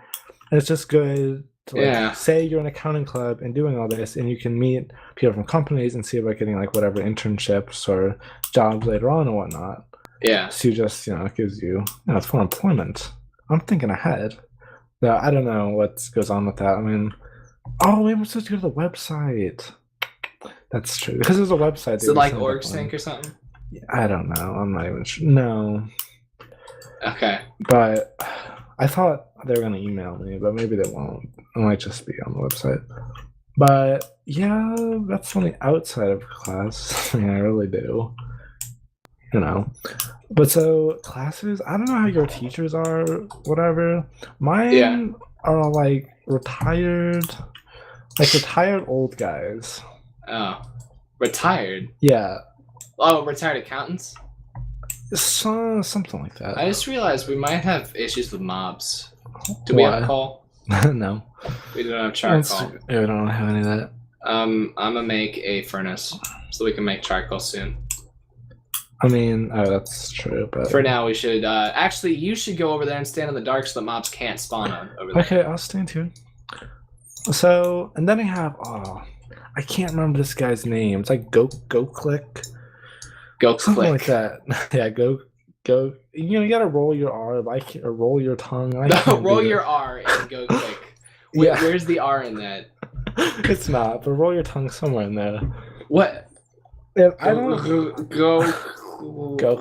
and it's just good. To, say you're an accounting club and doing all this, and you can meet people from companies and see about getting like whatever internships or jobs later on or whatnot.
Yeah.
So you just it gives you it's for employment. I'm thinking ahead. No, I don't know what goes on with that. I mean, we were supposed to go to the website. That's true because there's a website.
Is it like OrgSync or something?
I don't know. I'm not even sure. No.
Okay.
But I thought they were gonna email me, but maybe they won't. It might just be on the website. But yeah, that's something outside of class. I really do. But so classes, I don't know how your teachers are, whatever. Mine are like retired old guys.
Oh, retired?
Yeah.
Oh, retired accountants?
Something like that.
I just realized we might have issues with mobs. Do we have coal?
No.
We don't have charcoal.
Yeah, we don't have any of that.
I'm gonna make a furnace so we can make charcoal soon.
I mean, that's true, but
for now we should actually you should go over there and stand in the dark so the mobs can't spawn over there.
Okay, I'll stand here. So, and then I have I can't remember this guy's name. It's like Go Click.
Go
Something
click.
like that. Yeah, go. You gotta roll your R, or roll your tongue. I
No,
can't
roll
do
your
it.
R and go click.
Yeah.
Where's the R in that?
It's not, but roll your tongue somewhere in there.
What?
And I don't
Go.
go.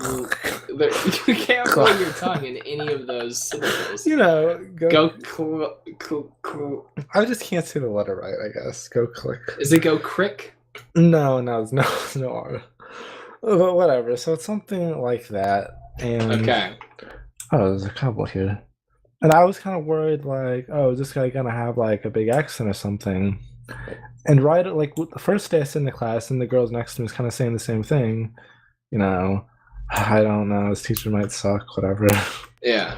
You can't roll your tongue in any of those syllables.
Go.
Go.
I just can't say the letter right. I guess go click.
Is it go crick?
No, there's no R. But whatever. So it's something like that. And
Okay.
oh, there's a couple here. And I was kind of worried, like, oh, is this guy gonna have like a big accent or something? And right at like the first day I sit in the class, and the girls next to me is kind of saying the same thing. I don't know. His teacher might suck, whatever.
Yeah.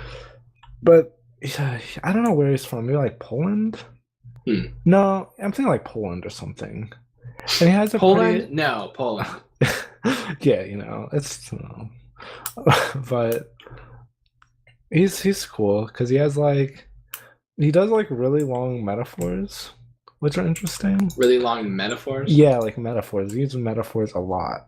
But yeah, I don't know where he's from. Maybe like Poland? No, I'm thinking like Poland or something. And he has a
Poland? No, Poland.
Yeah, it's but he's cool because he does like really long metaphors, which are interesting.
Really long metaphors?
Yeah, like metaphors. He uses metaphors a lot.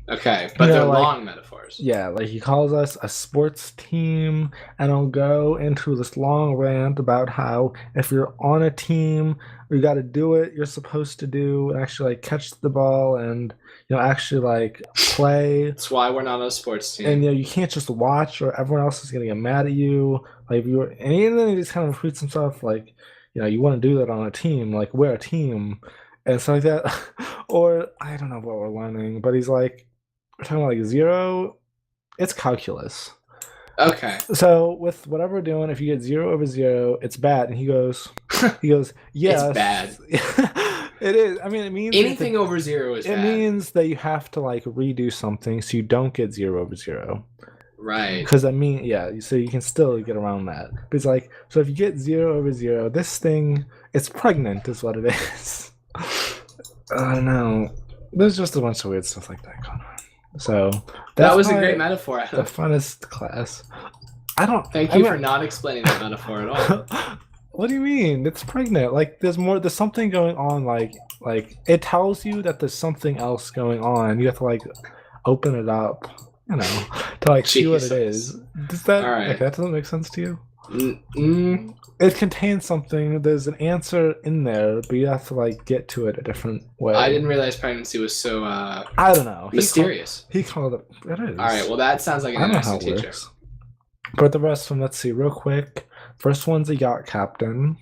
Okay, but they're long metaphors.
Yeah, like he calls us a sports team, and I'll go into this long rant about how if you're on a team, you got to do what you're supposed to do and actually like catch the ball and actually like play.
That's why we're not on a sports team.
And you can't just watch, or everyone else is gonna get mad at you. Like and then he just kind of repeats himself like, you want to do that on a team, like we're a team, and stuff like that. Or I don't know what we're learning, but he's like, we're talking about like zero. It's calculus.
Okay.
So with whatever we're doing, if you get 0 over 0, it's bad. And he goes, yes.
It's bad.
It is. I mean, it means
anything over 0 is bad.
It means that you have to like redo something so you don't get 0 over 0.
Right.
Because so you can still get around that. But it's like, so if you get 0 over 0, this thing, it's pregnant is what it is. I don't know. There's just a bunch of weird stuff like that going on. So
that was a great metaphor.
The funnest class.
Thank you for not explaining that metaphor at all.
What do you mean? It's pregnant. Like there's something going on. Like it tells you that there's something else going on. You have to like open it up, to like see what it is. Does that that doesn't make sense to you? It contains something. There's an answer in there, but you have to like get to it a different way.
I didn't realize pregnancy was so
I don't know.
Mysterious.
He called it. It is.
All right. Well, that sounds like an interesting teacher.
Works. But the rest of them, let's see real quick. First one's a yacht captain.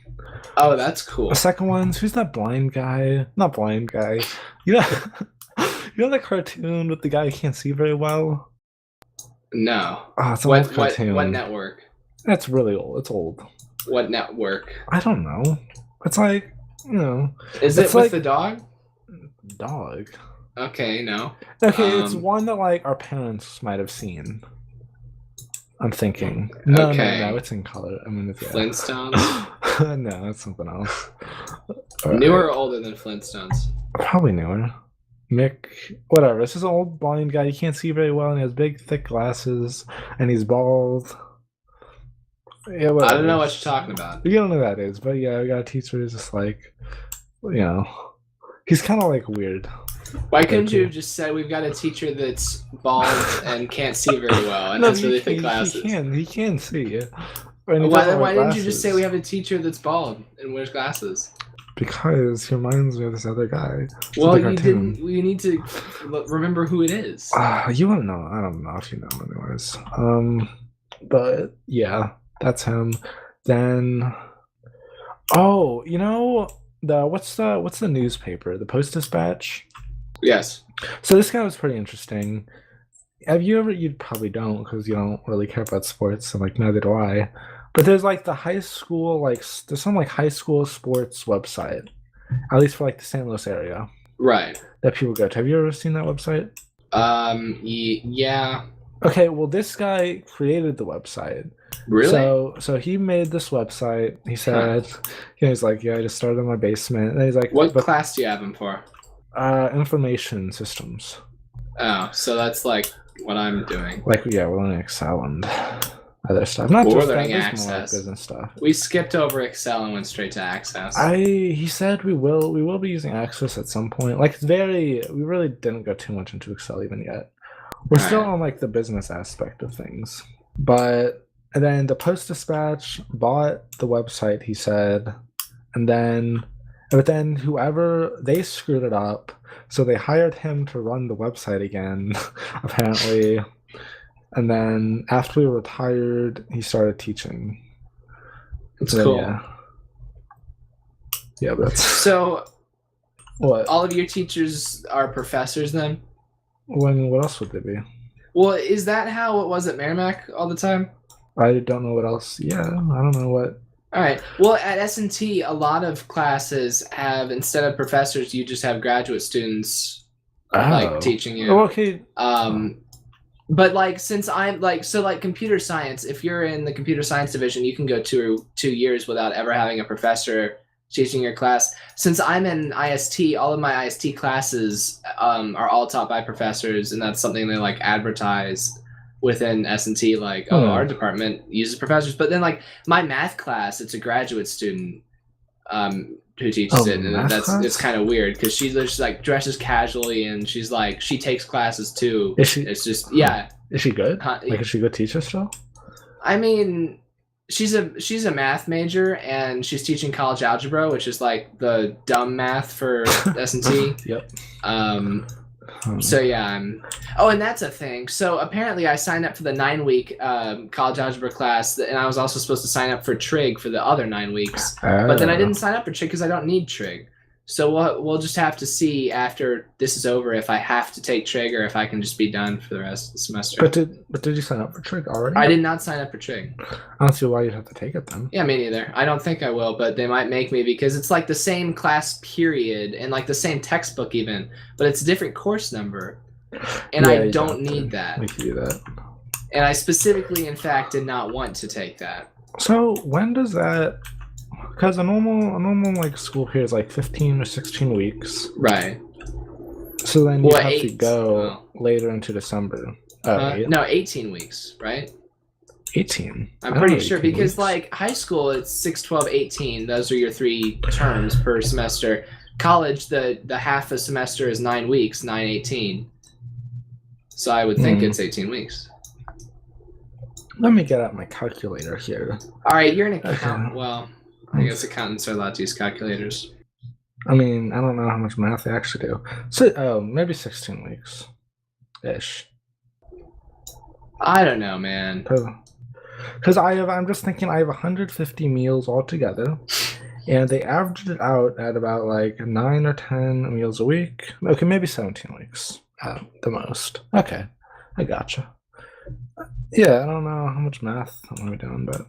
Oh, that's cool.
The second one's who's that blind guy? Not blind guy. You know that cartoon with the guy who can't see very well?
No.
Oh, it's an old cartoon.
What network?
That's really old. It's old.
What network?
I don't know. It's like,
Is it with the dog?
Dog.
Okay, no.
Okay, it's one that like our parents might have seen. I'm thinking. No, it's in color. I mean, it's
Flintstones?
No, it's something else.
Newer or older than Flintstones?
Probably newer. Mick, whatever. This is an old blind guy. He can't see very well, and he has big, thick glasses, and he's bald. Yeah,
I don't know what you're talking about.
You don't know who that is, but yeah, we got a teacher who's just like, he's kind of like weird.
Why couldn't you have just said we've got a teacher that's bald and can't see very well and has really thick glasses?
He can see.
Why didn't you just say we have a teacher that's bald and wears glasses?
Because he reminds me of this other guy.
Well, you didn't. You need to remember who it is.
You want to know? I don't know if you know anyways. But yeah, that's him. Then, what's the newspaper? The Post-Dispatch.
Yes.
So this guy was pretty interesting. You probably don't because you don't really care about sports, and like neither do I. But there's like the high school, there's some like high school sports website, at least for like the St. Louis area.
Right.
That people go to. Have you ever seen that website?
Yeah.
Okay, well this guy created the website.
Really?
So he made this website. He said, he's like, I just started in my basement. And he's like,
what class do you have him for?
Information systems.
Oh, so that's like what I'm doing.
Like, yeah, we're learning Excel and other stuff. Not just
learning
that,
Access.
More like business stuff.
We skipped over Excel and went straight to Access.
He said we will be using Access at some point. Like we really didn't go too much into Excel even yet. We're
All
still
right.
on like the business aspect of things. But and then the Post Dispatch bought the website, he said, and then but then whoever they screwed it up, so they hired him to run the website again, apparently. And then after we retired, he started teaching.
It's
So,
cool.
Yeah, but that's
So
what.
all of your teachers are professors then?
What else would they be?
Well, is that how it was at Merrimack all the time?
I don't know what else. Yeah, I don't know what.
All right. Well, at S&T, a lot of classes have, instead of professors, you just have graduate students like teaching you.
Oh, okay.
But like, since I'm like, so like computer science, if you're in the computer science division, you can go 2 years without ever having a professor teaching your class. Since I'm in IST, all of my IST classes are all taught by professors, and that's something they like advertise within S&T, like, oh, our department uses professors. But then like my math class, it's a graduate student who teaches it, and it's kind of weird because she just like dresses casually, and she's like, she takes classes too.
Is she?
It's just yeah.
Is she good? Like, is she a good teacher still?
I mean, she's a math major, and she's teaching college algebra, which is like the dumb math for S&T.
Yep.
So yeah, oh, and that's a thing. So apparently I signed up for the 9-week college algebra class, and I was also supposed to sign up for trig for the other 9 weeks. But then I didn't sign up for trig because I don't need trig. So we'll just have to see after this is over if I have to take trig or if I can just be done for the rest of the semester.
But did you sign up for trig already?
I did not sign up for trig.
I don't see why you'd have to take it then.
Yeah, me neither. I don't think I will, but they might make me because it's like the same class period and like the same textbook even, but it's a different course number. And I don't need that.
We can do that.
And I specifically, in fact, did not want to take that.
So when does that? Because a normal like school period is like 15 or 16 weeks.
Right.
So then you have to go later into December.
No, 18 weeks, right?
18.
I'm pretty sure because like high school, it's 6, 12, 18. Those are your 3 terms per semester. College, the half a semester is 9 weeks, 9, 18. So I would think it's 18 weeks.
Let me get out my calculator here.
All right, you're an accountant. Okay. Well, I guess accountants are allowed to use calculators.
I mean, I don't know how much math they actually do. So, maybe 16 weeks, ish.
I don't know, man.
Because I'm just thinking I have 150 meals altogether, and they averaged it out at about like 9 or 10 meals a week. Okay, maybe 17 weeks at the most. Okay, I gotcha. Yeah, I don't know how much math I'm gonna be doing, but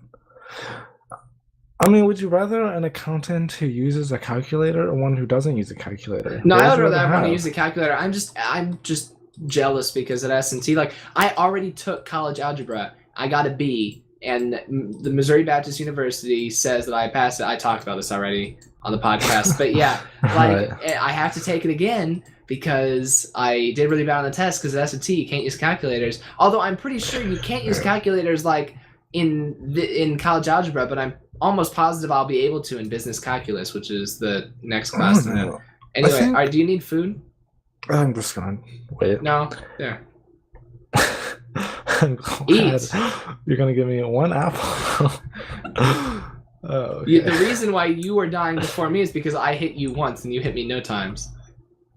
I mean, would you rather an accountant who uses a calculator or one who doesn't use a calculator?
No, I would rather have one who uses a calculator. I'm just jealous because at S&T, like, I already took college algebra. I got a B, and the Missouri Baptist University says that I passed it. I talked about this already on the podcast, but yeah, like I have to take it again because I did really bad on the test because at S&T you can't use calculators. Although I'm pretty sure you can't use calculators like in college algebra, but I'm almost positive I'll be able to in business calculus, which is the next class. Anyway, all right, do you need food?
I'm just gonna wait.
No, there.
I'm glad you're gonna give me 1 apple. Oh, okay.
The reason why you were dying before me is because I hit you once and you hit me no times.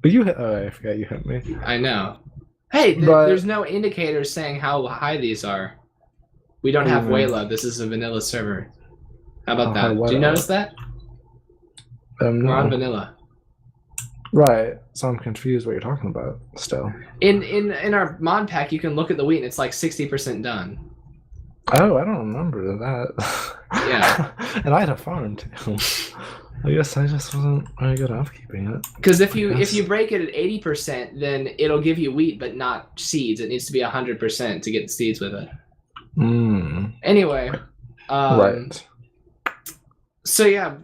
But you hit. Oh, I forgot you hit me.
I know. Hey, there's no indicators saying how high these are. We don't have Waylo. This is a vanilla server. How about that? Do you notice that?
No.
We're on vanilla.
Right. So I'm confused what you're talking about still.
In our mod pack, you can look at the wheat and it's like 60% done.
Oh, I don't remember that.
Yeah.
And I had a farm too. I guess I just wasn't very good at upkeeping it.
Because if you break it at 80%, then it'll give you wheat but not seeds. It needs to be 100% to get the seeds with it. Anyway.
Right.
So yeah,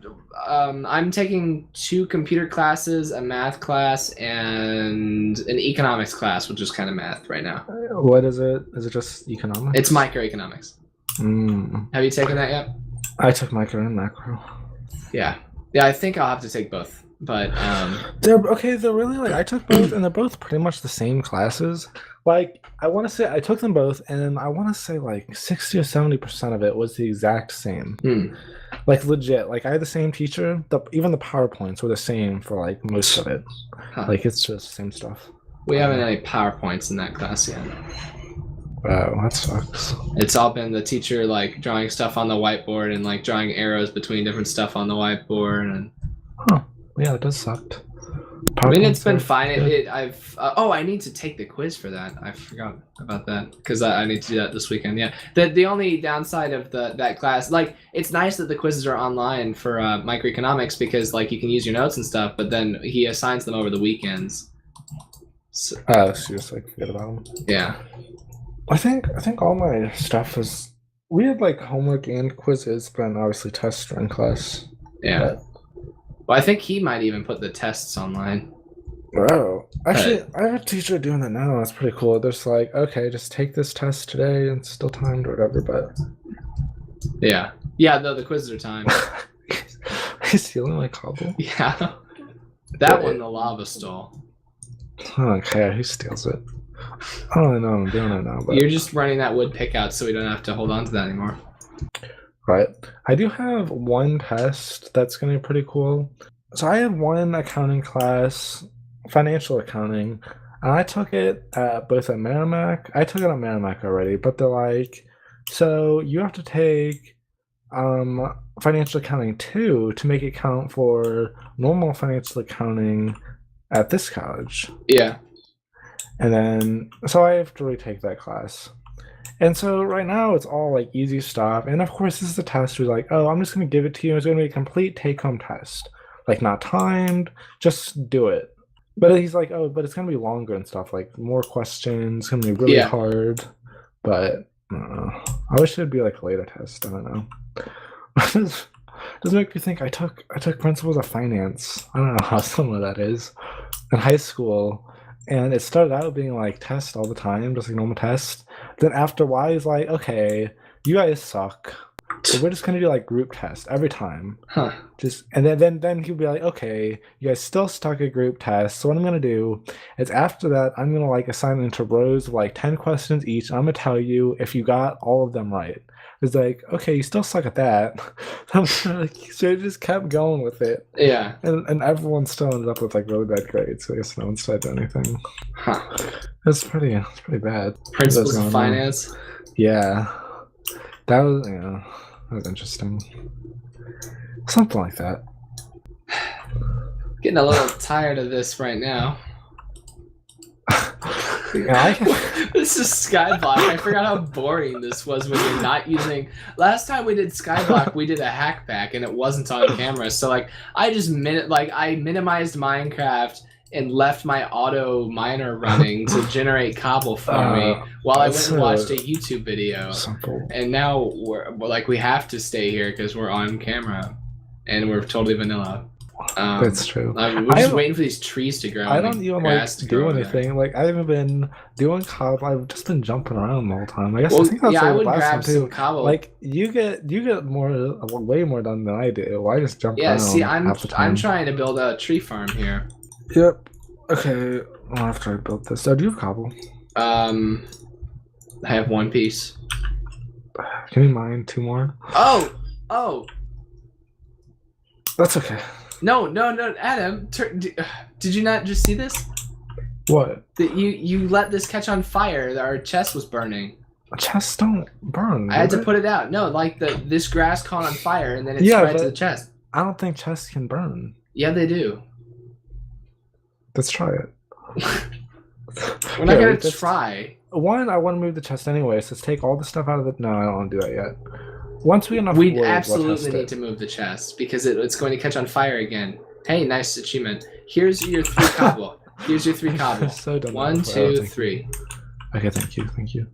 I'm taking 2 computer classes, a math class, and an economics class, which is kind of math right now.
What is it? Is it just economics?
It's microeconomics. Have you taken that yet?
I took micro and macro.
Yeah. Yeah, I think I'll have to take both. But
They're okay. They're really like I took both, and they're both pretty much the same classes. Like I want to say I took them both, and I want to say like 60 or 70% of it was the exact same. Like legit. Like I had the same teacher. Even the PowerPoints were the same for like most of it. Like it's just the same stuff.
We haven't any PowerPoints in that class yet.
Wow, that sucks.
It's all been the teacher like drawing stuff on the whiteboard and like drawing arrows between different stuff on the whiteboard and.
Yeah, it does suck.
I mean, it's been fine. I need to take the quiz for that. I forgot about that because I need to do that this weekend. Yeah. The only downside of that class, like, it's nice that the quizzes are online for microeconomics because like you can use your notes and stuff, but then he assigns them over the weekends.
So you just like forget about them.
Yeah.
I think all my stuff is we had like homework and quizzes, but obviously tests during class.
Yeah. Well, I think he might even put the tests online.
Oh, actually, I have a teacher doing that now. That's pretty cool. There's like, okay, just take this test today and it's still timed or whatever, but...
Yeah, no, the quizzes are timed.
He's stealing my cobble?
Yeah. That one, the lava stole.
Okay, who steals it? I don't know, I'm doing it now, but...
You're just running that wood pick out so we don't have to hold on to that anymore.
Right. I do have one test that's going to be pretty cool. So I had one accounting class, financial accounting, and I took it both at Merrimack. I took it at Merrimack already, but they're like, so you have to take financial accounting 2 to make it count for normal financial accounting at this college.
Yeah.
And then, so I have to retake that class. And so right now it's all like easy stuff. And of course, this is the test who's like, oh, I'm just going to give it to you. It's going to be a complete take-home test. Like not timed, just do it. But he's like, oh, but it's going to be longer and stuff. Like more questions, it's going to be really hard. But I don't know. I wish it'd be like a later test. I don't know. Does make me think I took principles of finance. I don't know how similar that is in high school. And it started out being like test all the time, just like normal test. Then after a while, he's like, okay, you guys suck. So we're just gonna do like group test every time. And then he'll be like, okay, you guys still stuck at group test. So what I'm gonna do is after that, I'm gonna like assign it into rows of like 10 questions each. I'm gonna tell you if you got all of them right. It's like, okay, you still suck at that. So it just kept going with it.
Yeah.
And everyone still ended up with like really bad grades. So I guess no one said anything. It's pretty bad.
Principles of finance.
Yeah. That was interesting. Something like that.
Getting a little tired of this right now. This is Skyblock. I forgot how boring this was when you're not using. Last time we did Skyblock, we did a hackback and it wasn't on camera. So like I just I minimized Minecraft and left my auto miner running to generate cobble for me while I went and watched a YouTube video.
Simple.
And now we're like we have to stay here because we're on camera and we're totally vanilla.
That's true.
We're just waiting for these trees to grow.
I don't even like do anything. Like I haven't been doing cobble. I've just been jumping around the whole time. I guess I think that's
I would
last
grab
time too.
some cobble.
Like you get way more done than I do. I just jump around.
Yeah, see, I'm trying to build a tree farm here.
Yep. Okay. I'll have to build this. Oh, do you have cobble?
I have one piece.
Give me mine. 2 more.
Oh.
That's okay.
No, Adam. Did you not just see this?
What?
That you let this catch on fire. Our chest was burning.
Chests don't burn.
I had to put it out. No, like this grass caught on fire and then it spread to the chest.
I don't think chests can burn.
Yeah, they do.
Let's try it.
We're not gonna try.
One, I want to move the chest anyway, so let's take all the stuff out of it. No, I don't want to do that yet. Once we enough
we absolutely need to move the chest because it's going to catch on fire again. Hey, nice achievement. Here's your 3 cobble. Here's your 3 cobble.
So
1, 2, 3.
Okay, thank you.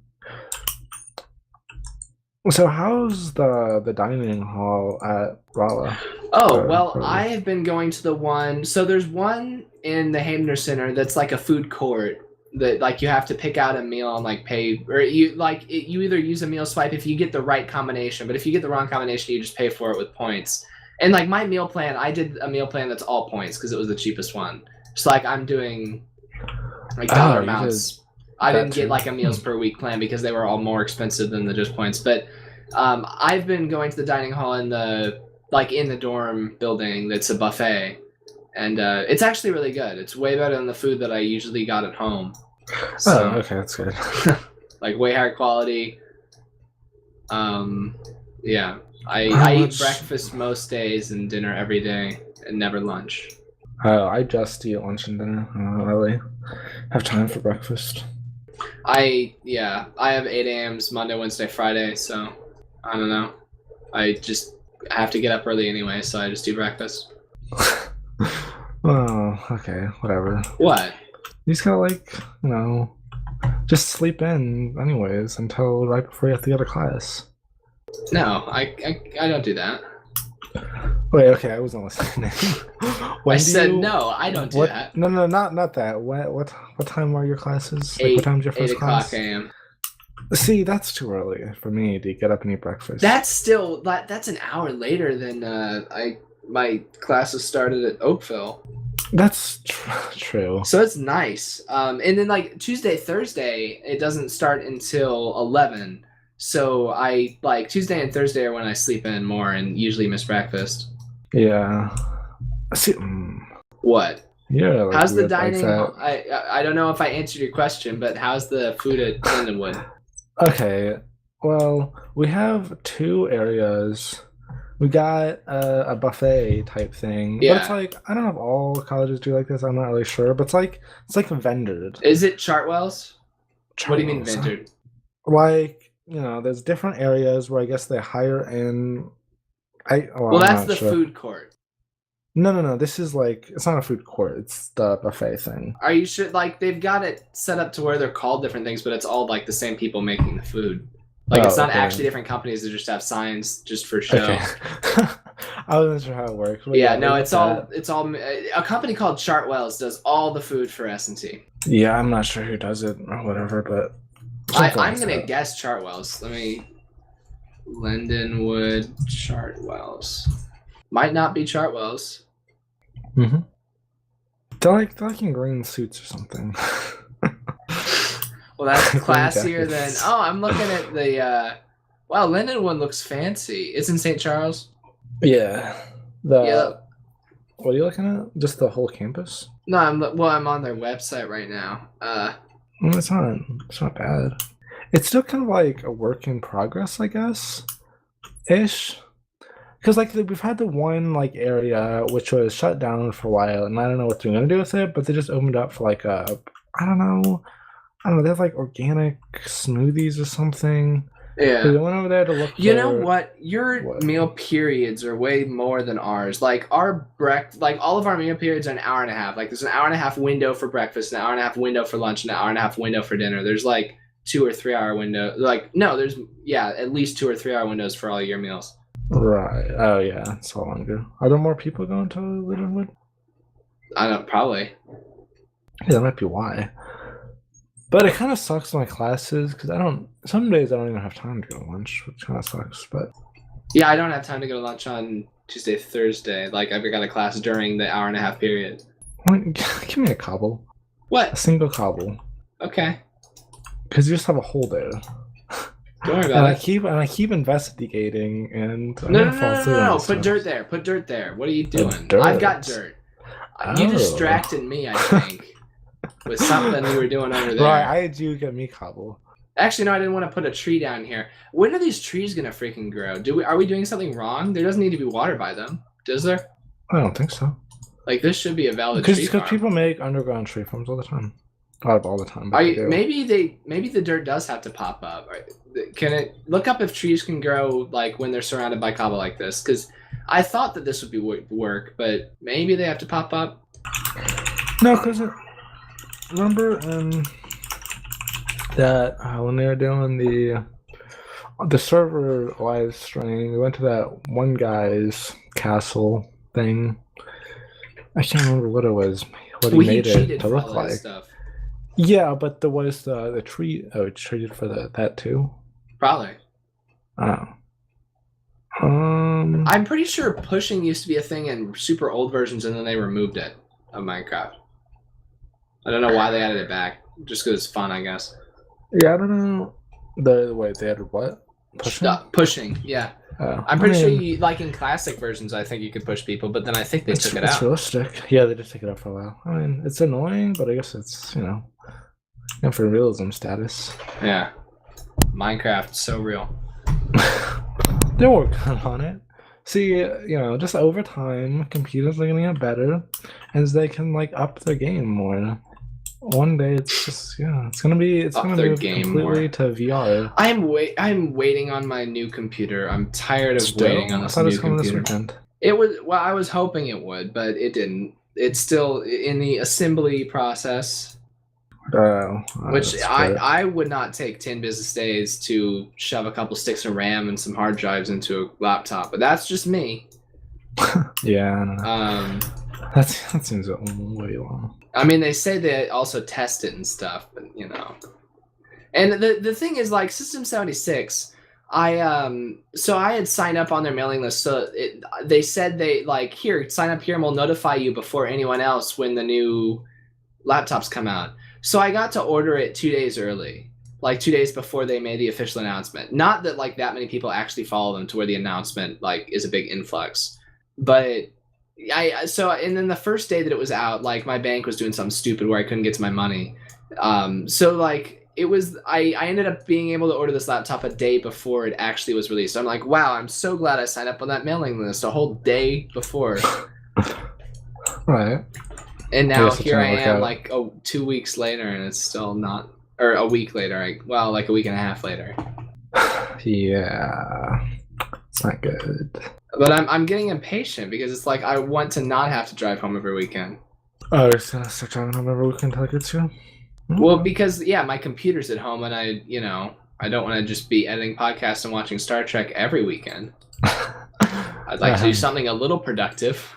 So how's the dining hall at Rala?
Oh, well, I have been going to the one. So there's one in the Hamner Center that's like a food court that like you have to pick out a meal and like pay, or you either use a meal swipe if you get the right combination, but if you get the wrong combination, you just pay for it with points. And like my meal plan, I did a meal plan that's all points because it was the cheapest one. So like I'm doing like dollar amounts. I didn't get like a meals per week plan because they were all more expensive than the just points. But I've been going to the dining hall in the dorm building that's a buffet, and it's actually really good. It's way better than the food that I usually got at home. So,
okay, that's good.
Like way higher quality. Yeah, I eat breakfast most days and dinner every day, and never lunch.
I just eat lunch and dinner. I don't really have time for breakfast.
I have 8 a.m.s Monday, Wednesday, Friday, so I don't know. I have to get up early anyway, so I just do breakfast.
Oh, okay, whatever.
What?
You just gotta just sleep in anyways until right before you have to go to class.
No, I don't do that.
Wait, okay, I wasn't listening.
No, I don't do that.
No, not that. What time are your classes?
What
time's your first class?
8 o'clock a.m.
See, that's too early for me to get up and eat breakfast.
That's an hour later than my classes started at Oakville.
That's true.
So it's nice. And then like Tuesday, Thursday, it doesn't start until 11. So I Tuesday and Thursday are when I sleep in more and usually miss breakfast.
Yeah. See,
what?
Yeah.
How's the dining? I don't know if I answered your question, but how's the food at Lindenwood?
Okay. Well, we have 2 areas. We got a buffet type thing.
Yeah.
But it's like, I don't know if all colleges do like this. I'm not really sure. But it's like vendored.
Is it Chartwell's? What do you mean vendored?
Like, there's different areas where I guess they hire in.
Well, that's the food court.
No. This is it's not a food court. It's the buffet thing.
Are you sure? Like they've got it set up to where they're called different things, but it's all like the same people making the food. Like it's not actually different companies that just have signs just for show. Okay.
I wasn't sure how it works.
Yeah, no, it's all a company called Chartwell's does all the food for S&T.
Yeah, I'm not sure who does it or whatever, but
I'm gonna guess Chartwell's. Lindenwood Chartwell's. Might not be Chartwell's.
Mm-hmm. They're like in green suits or something.
Well, that's classier than. Oh, I'm looking at the. Wow, Lindenwood looks fancy. It's in St. Charles.
Yeah. What are you looking at? Just the whole campus?
No, I'm on their website right now.
Well, it's not bad. It's still kind of like a work in progress, I guess, ish. Because we've had the one area which was shut down for a while, and I don't know what they're gonna do with it, but they just opened up for I don't know, they have organic smoothies or something. Yeah. So they went over there to look.
You know what? Your meal periods are way more than ours. Our all of our meal periods are an hour and a half. There's an hour and a half window for breakfast, an hour and a half window for lunch, and an hour and a half window for dinner. There's 2 or 3 hour window. No, there's at least 2 or 3 hour windows for all your meals.
Right. Oh yeah, it's all longer. Are there more people going to Lindenwood?
I don't probably.
Yeah, that might be why. But it kind of sucks my classes because some days I don't even have time to go to lunch, which kind of sucks. But
yeah, I don't have time to go to lunch on Tuesday, Thursday. I've got a class during the hour and a half period.
Give me a cobble.
What?
A single cobble.
Okay.
Because you just have a hole there. Don't worry about it. I keep investigating, and
no. Put dirt there. Put dirt there. What are you doing? I've got dirt. Oh. You distracted me, I think, with something you were doing over there.
Right, I do get me cobble.
Actually, no, I didn't want to put a tree down here. When are these trees gonna freaking grow? Are we doing something wrong? There doesn't need to be water by them, does there?
I don't think so.
This should be a valid tree farm.
Because people make underground tree farms all the time. Not all the time.
Maybe the dirt does have to pop up. Can it look up if trees can grow when they're surrounded by cobble like this? Because I thought that this would be work, but maybe they have to pop up.
No, because remember that when they were doing the server live stream, we went to that one guy's castle thing. I can't remember what it was. What he made it to look like. Stuff. Yeah, but there was the tree. Oh, it traded for that too.
Probably.
Oh.
I'm pretty sure pushing used to be a thing in super old versions, and then they removed it of Minecraft. I don't know why they added it back. Just because it's fun, I guess.
Yeah, I don't know. Wait, they added what? Pushing?
Pushing, yeah. I'm pretty sure you, like in classic versions, I think you could push people, but then I think they took it out.
It's realistic. Yeah, they just took it out for a while. I mean, it's annoying, but I guess it's, you know, for realism status.
Yeah. Minecraft, so real.
They're working on it. See, you know, just over time, computers are gonna get better as they can like up their game more. One day it's just it's gonna move completely more to VR.
I'm waiting on my new computer. I'm tired of waiting on this new computer. It was I was hoping it would, but it didn't. It's still in the assembly process. Which I would not take 10 business days to shove a couple sticks of RAM and some hard drives into a laptop, but that's just me.
Yeah, I don't know. That seems way long.
I mean, they say they also test it and stuff, but you know. And the thing is, like System 76, I had signed up on their mailing list, so they said they like here sign up here and we'll notify you before anyone else when the new laptops come out. So I got to order it 2 days early, like 2 days before they made the official announcement. Not that like that many people actually follow them to where the announcement like is a big influx, but and then the first day that it was out, like my bank was doing something stupid where I couldn't get to my money. So like it was, I ended up being able to order this laptop a day before it actually was released. I'm like, wow, I'm so glad I signed up on that mailing list a whole day before.
Right.
And now here I am, like 2 weeks later, and it's still not, or a week later. Like a week and a half later.
Yeah, it's not good.
But I'm getting impatient because it's like I want to not have to drive home every weekend.
Oh, you're gonna start driving home every weekend until it gets you?
Well, because my computer's at home, and I don't want to just be editing podcasts and watching Star Trek every weekend. I'd like to do something a little productive.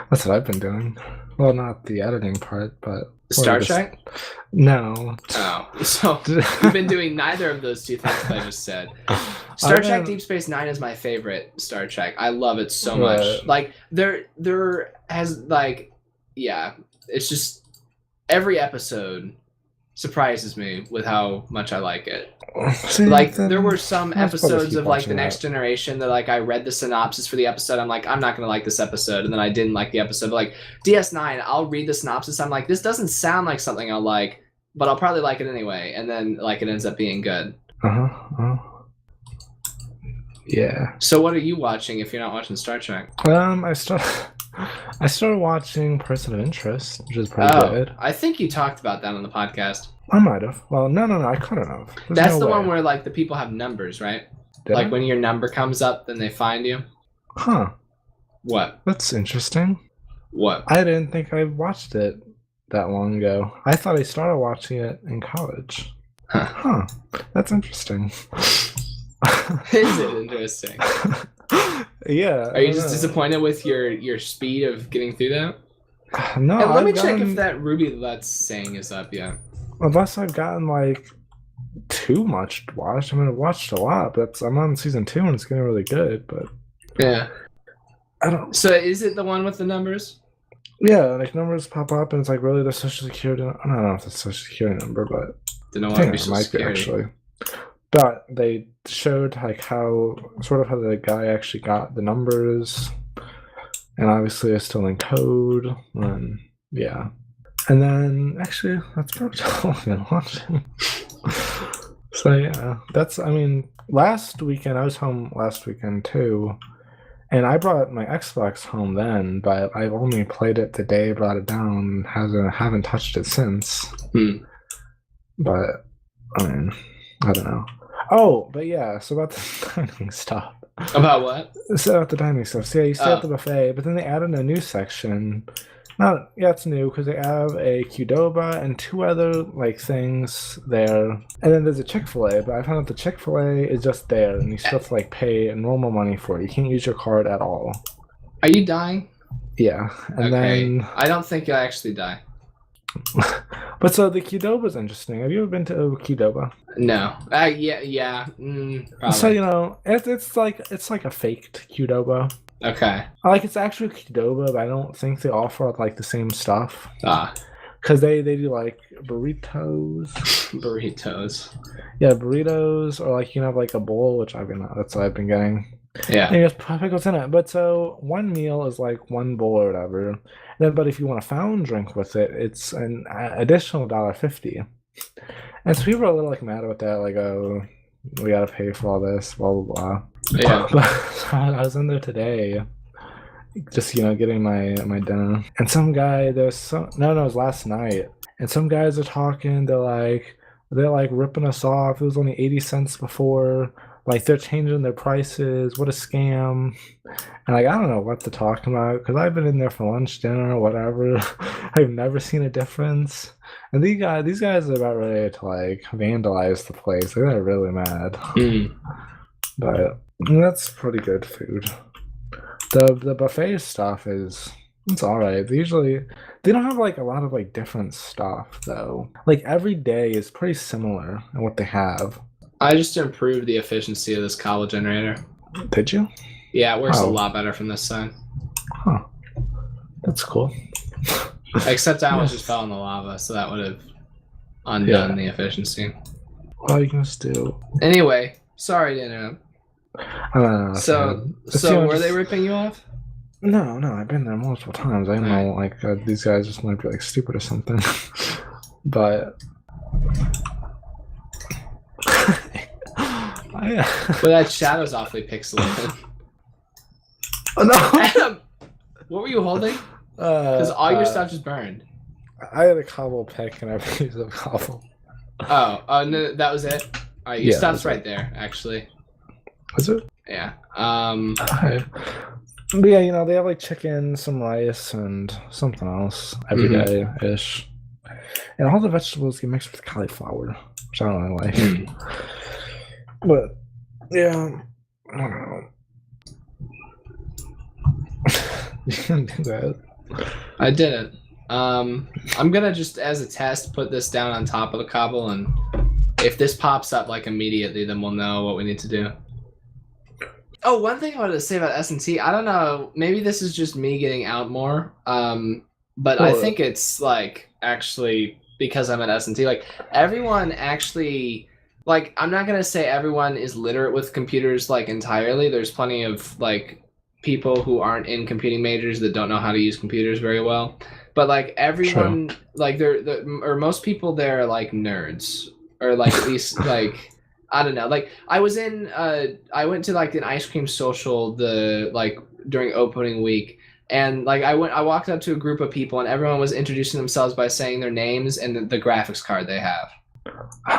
That's what I've been doing. Well, not the editing part, but
Star Trek?
No.
Oh, so you've been doing neither of those two things I just said. Star Trek Deep Space Nine is my favorite Star Trek. I love it so much. Like there has like, yeah, it's just every episode surprises me with how much I like it.
See,
like there were some episodes of like the Next Generation that like I read the synopsis for the episode. I'm like, I'm not gonna like this episode, and then I didn't like the episode. But like DS9, I'll read the synopsis. I'm like, this doesn't sound like something I'll like, but I'll probably like it anyway. And then like it ends up being good.
Yeah.
So what are you watching if you're not watching Star Trek?
I started watching Person of Interest, which is pretty good.
I think you talked about that on the podcast.
I might have. Well, no, I couldn't have.
That's the one where like the people have numbers, right? Like when your number comes up, then they find you.
Huh.
What?
That's interesting.
What?
I didn't think I watched it that long ago. I thought I started watching it in college. Huh. That's interesting.
Is it interesting?
Yeah.
Are you just disappointed with your speed of getting through that?
No.
And let me check if that Ruby Let's saying is up yet.
Unless I've gotten like too much watched. I mean, I've watched a lot, but I'm on season 2 and it's getting really good. But
yeah,
I don't.
So is it the one with the numbers?
Yeah, like numbers pop up and it's like really the social security. I don't know if it's a social security number, but
I
think it might be actually. But they showed like how the guy actually got the numbers, and obviously it's still in code, and yeah. And then actually that's probably all I've been watching. So yeah, last weekend I was home last weekend too, and I brought my Xbox home then, but I've only played it the day I brought it down. Haven't touched it since. But I mean, I don't know. Oh, but yeah, so about the dining stuff.
About what?
So about the dining stuff. So yeah, you stay at the buffet, but then they added a new section. It's new because they have a Qdoba and 2 other like things there. And then there's a Chick-fil-A, but I found out the Chick-fil-A is just there and you still have to like pay normal money for it. You can't use your card at all.
Are you dying?
Yeah. And then
I don't think you'll actually die.
But so the Qdoba is interesting. Have you ever been to a Qdoba?
No. Yeah. Probably.
So it's like a faked Qdoba.
Okay.
Like it's actually Qdoba, but I don't think they offer like the same stuff.
Ah,
Because they do like burritos.
burritos.
Yeah, burritos, or like you can have like a bowl, which that's what I've been getting.
Yeah.
And there's pickles in it. But so one meal is like one bowl or whatever. And then, but if you want a fountain drink with it, it's an additional $1.50. And so people are a little like mad about that, like, oh, we gotta pay for all this, blah blah blah.
Yeah.
But I was in there today, just getting my dinner, and some guy it was last night, and some guys are talking. They're like ripping us off. It was only 80 cents before. Like they're changing their prices. What a scam! And like I don't know what to talk about because I've been in there for lunch, dinner, whatever. I've never seen a difference. And these guys are about ready to like vandalize the place. They're really mad.
Mm.
But that's pretty good food. The buffet stuff it's all right. They don't have like a lot of like different stuff though. Like every day is pretty similar in what they have.
I just improved the efficiency of this cobble generator.
Did you?
Yeah, it works a lot better from this side.
Huh. That's cool.
Except I almost just fell in the lava, so that would have undone the efficiency.
Well, you can just do.
Anyway, sorry to interrupt. So were they ripping you off?
No, I've been there multiple times. I know, like these guys just might be like stupid or something, but.
But that shadow's awfully pixelated.
Oh no!
Adam, what were you holding? Because all your stuff just burned.
I had a cobble pick and I piece of cobble.
Oh, no, that was it. All right, your stuff's right there, actually.
Is it?
Yeah.
Okay. But yeah, they have like chicken, some rice, and something else every day ish, and all the vegetables get mixed with cauliflower, which I don't really like. But yeah, I don't know. You can do that.
I didn't. I'm gonna just, as a test, put this down on top of the cobble, and if this pops up like immediately, then we'll know what we need to do. Oh, one thing I wanted to say about S&T, I don't know, maybe this is just me getting out more, but I think it's like actually because I'm at S&T, like everyone actually. Like, I'm not going to say everyone is literate with computers, like, entirely. There's plenty of, like, people who aren't in computing majors that don't know how to use computers very well. But, like, everyone, like, or most people there are, like, nerds. Or, like, at least, like, I don't know. Like, I went to, like, an ice cream social, during opening week. And, like, I walked up to a group of people, and everyone was introducing themselves by saying their names and the graphics card they have.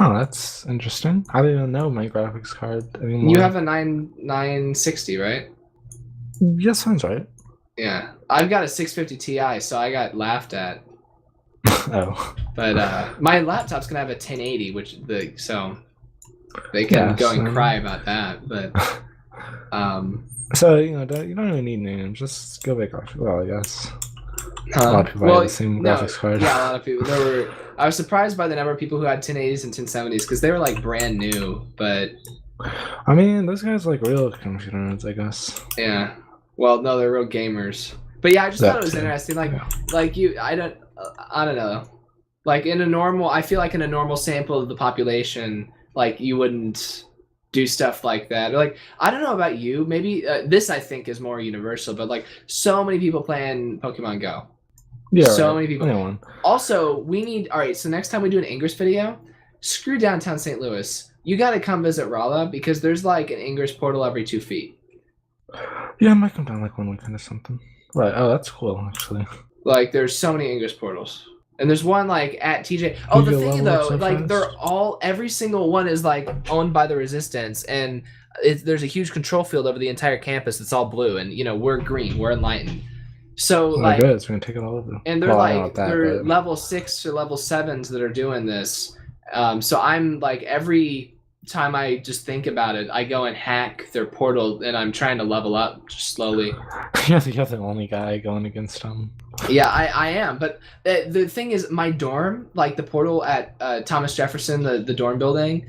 Oh, that's interesting. I didn't even know my graphics card anymore.
You have a 960, right?
Yeah, sounds right.
Yeah. I've got a 650 Ti, so I got laughed at.
Oh.
But my laptop's gonna have a 1080, so they can go and cry about that. But
so you don't really need names. Just go big graphics. Well, I guess. A lot of people have the same graphics card.
Yeah, a lot of people. I was surprised by the number of people who had 1080s and 1070s because they were like brand new. But
I mean, those guys are like real computer nerds, I guess.
Yeah. Well, no, they're real gamers. But yeah, I just thought it was interesting. I don't know. Like I feel like in a normal sample of the population, like you wouldn't do stuff like that. Or, like, I don't know about you. Maybe this I think is more universal. But like so many people playing Pokemon Go.
Yeah,
so many people.
Anyone.
Also, we need. All right, so next time we do an Ingress video, screw downtown St. Louis. You got to come visit Rolla because there's like an Ingress portal every 2 feet.
Yeah, I might come down like 1 weekend or something. Right. Oh, that's cool, actually.
Like, there's so many Ingress portals. And there's one like at TJ. Oh, the thing though, like every single one is like owned by the Resistance, and there's a huge control field over the entire campus. It's all blue, and we're green. We're enlightened. So like,
good. It's gonna take it all over.
And they're they're level 6 or level 7s that are doing this. So I'm like every time I just think about it, I go and hack their portal, and I'm trying to level up just slowly.
You're the only guy going against them.
Yeah, I am. But the thing is, my dorm, like the portal at Thomas Jefferson, the dorm building,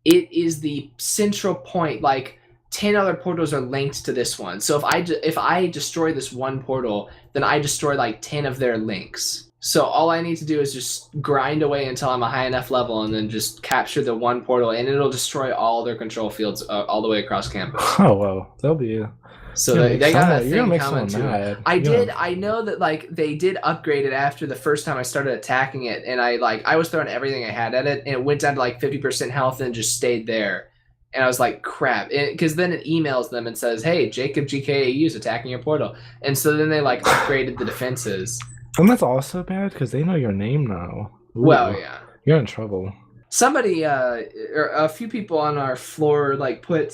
it is the central point. Like 10 other portals are linked to this one. So if I destroy this one portal, then I destroy like 10 of their links. So all I need to do is just grind away until I'm a high enough level, and then just capture the one portal, and it'll destroy all their control fields all the way across campus.
Oh well, they'll be.
So they got that thing coming too.
Mad.
I know that like they did upgrade it after the first time I started attacking it, and I was throwing everything I had at it, and it went down to like 50% health and just stayed there. And I was like, crap, because then it emails them and says, hey, Jacob GKAU is attacking your portal, and so then they like upgraded the defenses.
And that's also bad because they know your name now. Ooh,
well, yeah,
you're in trouble.
Somebody, or a few people on our floor like put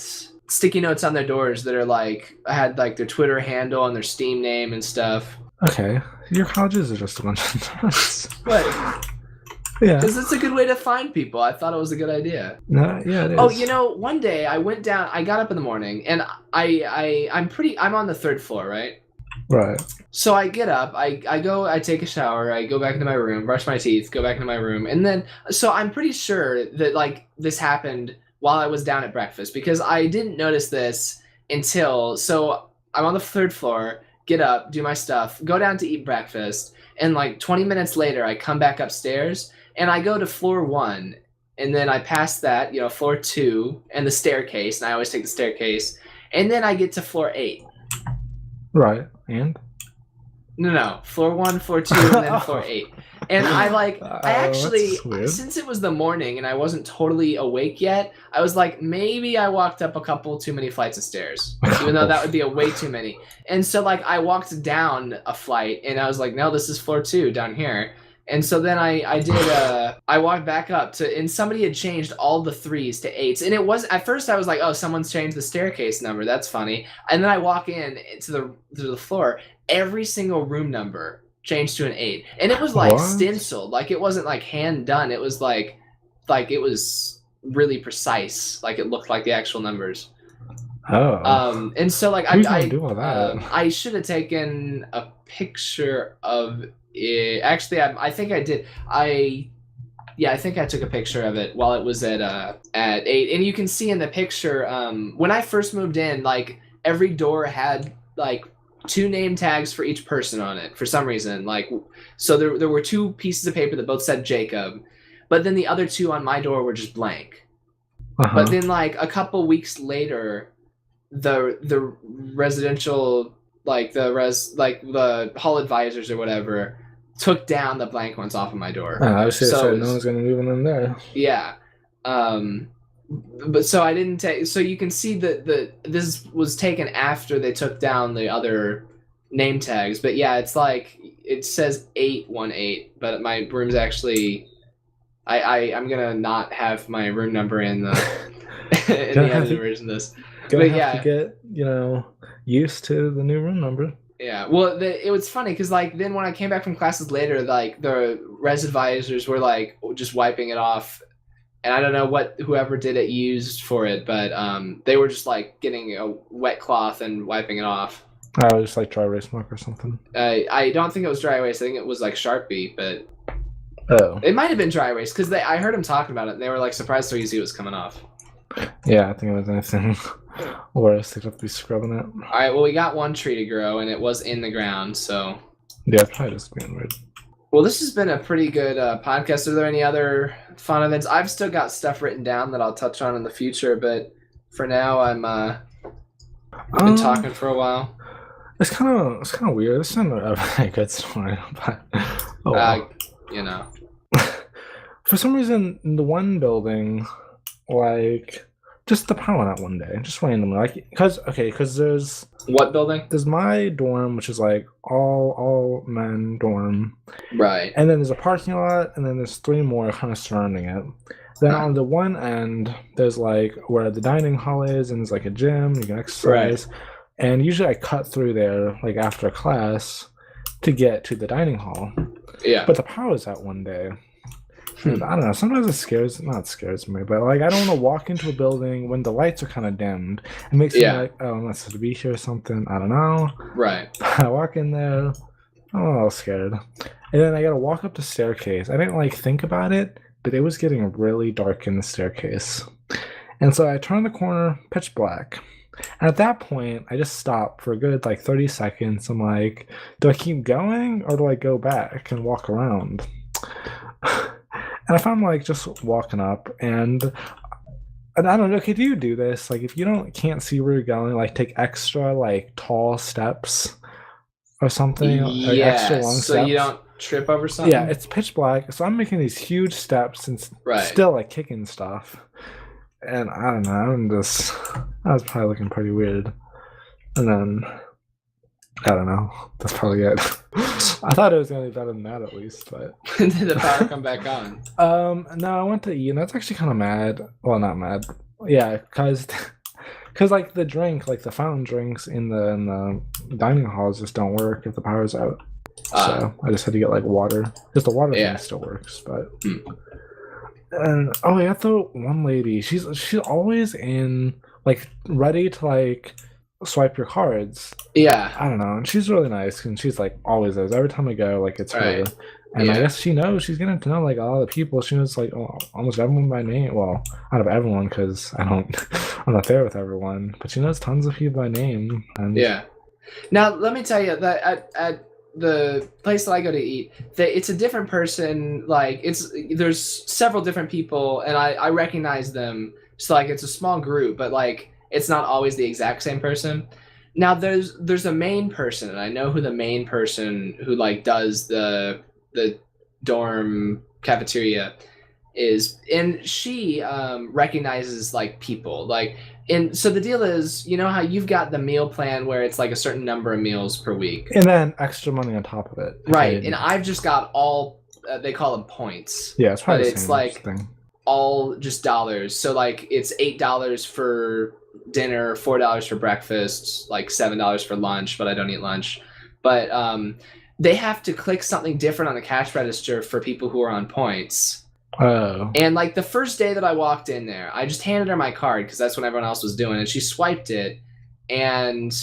sticky notes on their doors that are like had like their Twitter handle and their Steam name and stuff.
Okay, your colleges are just a bunch of nuts.
But
yeah,
because it's a good way to find people. I thought it was a good idea.
No, yeah, it is.
Oh, you know, one day I went down. I got up in the morning, and I'm on the 3rd floor, right?
Right.
So I get up, I go, I take a shower, I go back into my room, brush my teeth, go back into my room, and then so I'm pretty sure that like this happened while I was down at breakfast, because I didn't notice this until, so I'm on the 3rd floor, get up, do my stuff, go down to eat breakfast, and like 20 minutes later I come back upstairs and I go to floor 1, and then I pass that, you know, floor 2 and the staircase, and I always take the staircase, and then I get to floor 8.
Right. And?
No. Floor 1, floor 2, and then floor 8. And I actually, since it was the morning and I wasn't totally awake yet, I was like, maybe I walked up a couple too many flights of stairs, even though that would be a way too many. And so like I walked down a flight and I was like, no, this is floor 2 down here. And so then I walked back up to, and somebody had changed all the 3s to 8s. And it was, at first I was like, oh, someone's changed the staircase number. That's funny. And then I walk in to the floor, every single room number changed to an 8. And it was like stenciled. Like it wasn't like hand done. It was like it was really precise. Like it looked like the actual numbers.
Oh.
And so like
I
should have taken a picture of it. Actually, I think I did. I think I took a picture of it while it was at 8. And you can see in the picture, when I first moved in, like every door had like 2 name tags for each person on it for some reason. Like, so there were 2 pieces of paper that both said Jacob, but then the other 2 on my door were just blank. But then like a couple weeks later, the residential, like the hall advisors or whatever, took down the blank ones off of my door.
I was just saying no one's gonna move in there.
Yeah. But so I didn't take. So you can see that this was taken after they took down the other name tags. But yeah, it's like it says 818, but my room's actually. I'm gonna not have my room number in the in the other version of this.
But yeah, have to get used to the new room number.
Yeah, well, it was funny because like then when I came back from classes later, like the res advisors were like just wiping it off. And I don't know what whoever did it used for it, but they were just like getting a wet cloth and wiping it off.
Oh, just like dry erase mark or something.
I don't think it was dry erase. I think it was like Sharpie, but it might have been dry erase because I heard them talking about it. And they were like surprised how easy it was coming off.
Yeah, I think it was anything worse. They'd have to be scrubbing it.
All right, well, we got 1 tree to grow, and it was in the ground, so
yeah, probably just being weird.
Well, this has been a pretty good podcast. Are there any other fun events? I've still got stuff written down that I'll touch on in the future, but for now, I've been talking for a while.
It's kind of weird. This isn't a very good story, but for some reason, in the one building, like just the power went out one day, just randomly, like because there's
what building?
There's my dorm, which is like all men dorm,
right?
And then there's a parking lot, and then there's 3 more kind of surrounding it. Then on the one end, there's like where the dining hall is, and there's like a gym you can exercise. Right. And usually I cut through there like after class to get to the dining hall. Yeah. But the power's out one day. And I don't know. Sometimes it scares me, but like I don't want to walk into a building when the lights are kind of dimmed. It makes me like, oh, I'm not supposed to be here or something. I don't know.
Right.
I walk in there, I'm a little scared, and then I gotta walk up the staircase. I didn't like think about it, but it was getting really dark in the staircase, and so I turn the corner, pitch black. And at that point, I just stopped for a good like 30 seconds. I'm like, do I keep going or do I go back and walk around? And if I'm like just walking up and I don't know, could you do this? Like if you can't see where you're going, like take extra like tall steps or something, like extra long
so
steps.
you don't trip over something?
Yeah, it's pitch black, so I'm making these huge steps and still like kicking stuff. And I don't know, I was probably looking pretty weird. And then I don't know. That's probably it. I thought it was gonna be better than that at least, but
did the power come back on?
No, I went to eat, and that's actually kind of mad. Well, not mad. Yeah, because like the drink, like the fountain drinks in the dining halls just don't work if the power's out. So I just had to get like water because the water thing still works, but. And oh, I got the one lady. She's always in like ready to like swipe your cards.
Yeah.
I don't know. And she's really nice, and she's like always is. Every time I go, like it's her. And I guess she knows she's getting to know like all the people. She knows like almost everyone by name. Well, out of everyone, because I'm not there with everyone. But she knows tons of people by name. And
yeah. Now let me tell you that at the place that I go to eat, it's a different person. Like there's several different people, and I recognize them. So like it's a small group, but like it's not always the exact same person. Now there's a main person, and I know who the main person who like does the dorm cafeteria is, and she recognizes like people like. And so the deal is, you know how you've got the meal plan where it's like a certain number of meals per week.
And then extra money on top of it.
Right. And I've just got all, they call them points.
Yeah, it's probably
but it's like thing. All just dollars. So like it's $8 for dinner, $4 for breakfast, like $7 for lunch, but I don't eat lunch. But they have to click something different on the cash register for people who are on points.
Oh.
And like the first day that I walked in there, I just handed her my card because that's what everyone else was doing, and she swiped it, and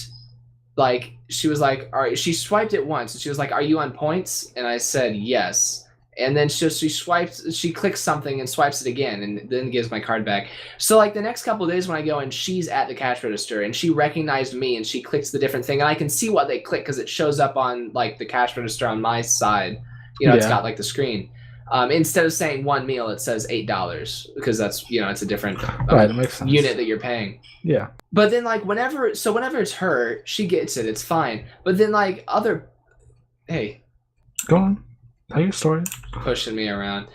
like she was like, all right, she swiped it once, and she was like, are you on points? And I said yes. And then she clicks something and swipes it again, and then gives my card back. So like the next couple of days when I go and she's at the cash register and she recognized me and she clicks the different thing, and I can see what they click because it shows up on like the cash register on my side. You know, it's got like the screen. Instead of saying one meal, it says $8 because that's, it's a different unit that you're paying.
Yeah.
But then like whenever it's her, she gets it. It's fine. But then like hey.
Go on. Tell your story.
Pushing me around.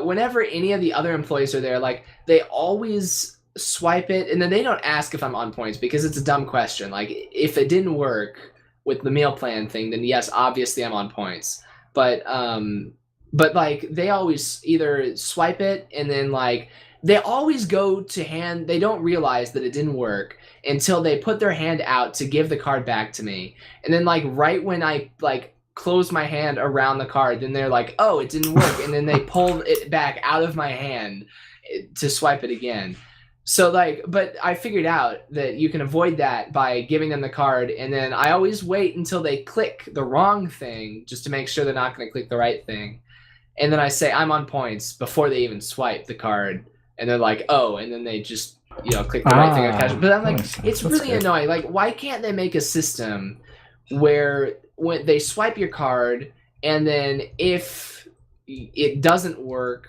Whenever any of the other employees are there, like they always swipe it, and then they don't ask if I'm on points because it's a dumb question. Like if it didn't work with the meal plan thing, then yes, obviously I'm on points. But like they always either swipe it, and then like they always go to hand. They don't realize that it didn't work until they put their hand out to give the card back to me. And then like right when I like close my hand around the card, then they're like, oh, it didn't work. And then they pull it back out of my hand to swipe it again. So like, but I figured out that you can avoid that by giving them the card. And then I always wait until they click the wrong thing just to make sure they're not going to click the right thing. And then I say I'm on points before they even swipe the card, and they're like, "Oh!" And then they just click the right thing on cash. But I'm like, it's really annoying. Like, why can't they make a system where when they swipe your card, and then if it doesn't work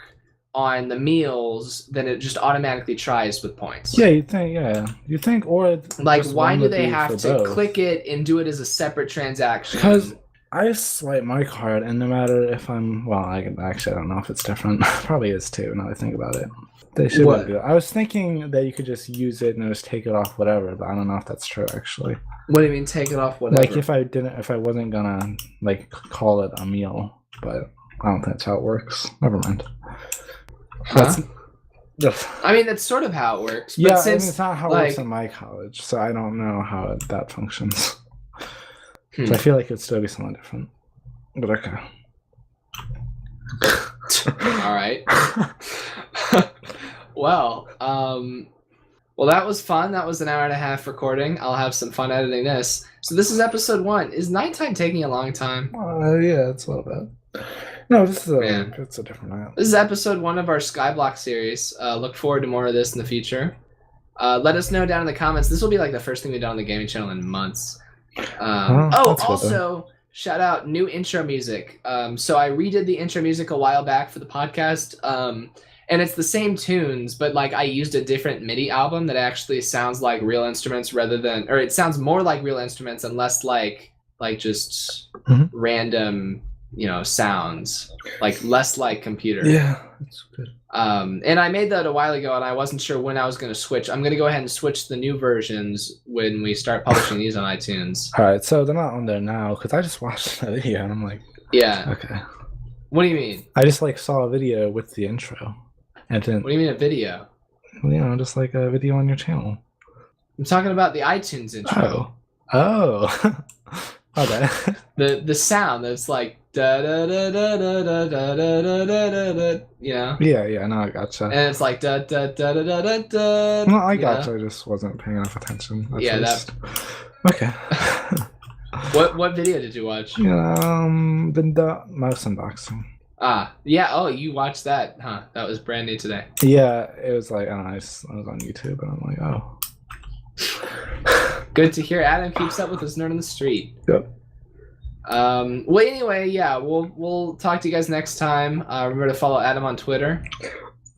on the meals, then it just automatically tries with points?
Yeah, you think? Yeah, you think, or
like, why do they have to click it and do it as a separate transaction?
Because I swipe my card, and no matter if I'm I don't know if it's different. Probably is too. Now that I think about it, they should do it. I was thinking that you could just use it and just take it off whatever, but I don't know if that's true actually.
What do you mean take it off whatever?
Like if I wasn't gonna like call it a meal, but I don't think that's how it works. Never mind.
Huh? I mean, that's sort of how it works. But
yeah, since, it's not how it works in my college, so I don't know how that functions. So I feel like it'd still be something different. But okay.
All right. Well, that was fun. That was an hour and a half recording. I'll have some fun editing this. So this is episode 1. Is nighttime taking a long time?
Yeah, it's a little bit. No, this is it's a different night.
This is episode 1 of our Skyblock series. Look forward to more of this in the future. Let us know down in the comments. This will be like the first thing we've done on the gaming channel in months. Also, shout out new intro music. So I redid the intro music a while back for the podcast. And it's the same tunes, but like I used a different MIDI album that actually sounds like real instruments rather than, or it sounds more like real instruments and less like just random, sounds, like less like computer.
Yeah, that's good.
And I made that a while ago, and I wasn't sure when I was going to switch. I'm going to go ahead and switch the new versions when we start publishing these on iTunes.
All right, so they're not on there now because I just watched the video and I'm like,
yeah.
Okay.
What do you mean?
I just like saw a video with the intro, and then.
What do you mean a video?
Just like a video on your channel.
I'm talking about the iTunes intro.
Oh. Okay.
The sound that's like da da da da da da da da da da.
Yeah. No, I gotcha.
And it's like da da da da da da da.
No, I gotcha. I just wasn't paying enough attention.
That.
Okay.
What video did you watch?
The mouse unboxing.
Yeah. Oh, you watched that, huh? That was brand new today.
Yeah, it was like I was on YouTube, and I'm like, oh.
Good to hear. Adam keeps up with us nerd on the street.
Yep.
Well, anyway, yeah, we'll talk to you guys next time. Remember to follow Adam on Twitter.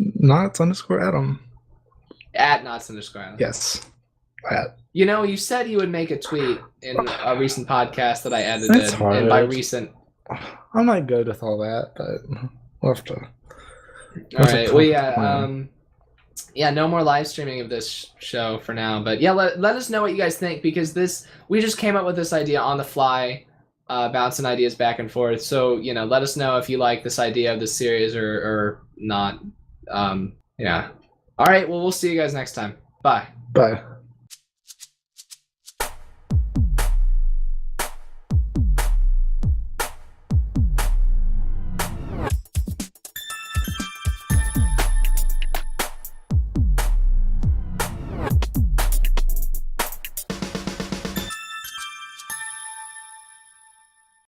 Knots_Adam.
At Knots_Adam.
Yes.
You said you would make a tweet in a recent podcast that I edited.
That's hard.
And by recent,
I'm not good with all that, but we'll have to.
All right. Well, yeah. No more live streaming of this show for now. But yeah, let us know what you guys think, because we just came up with this idea on the fly, bouncing ideas back and forth. So let us know if you like this idea of this series or not. Yeah. All right. Well, we'll see you guys next time. Bye.
Bye.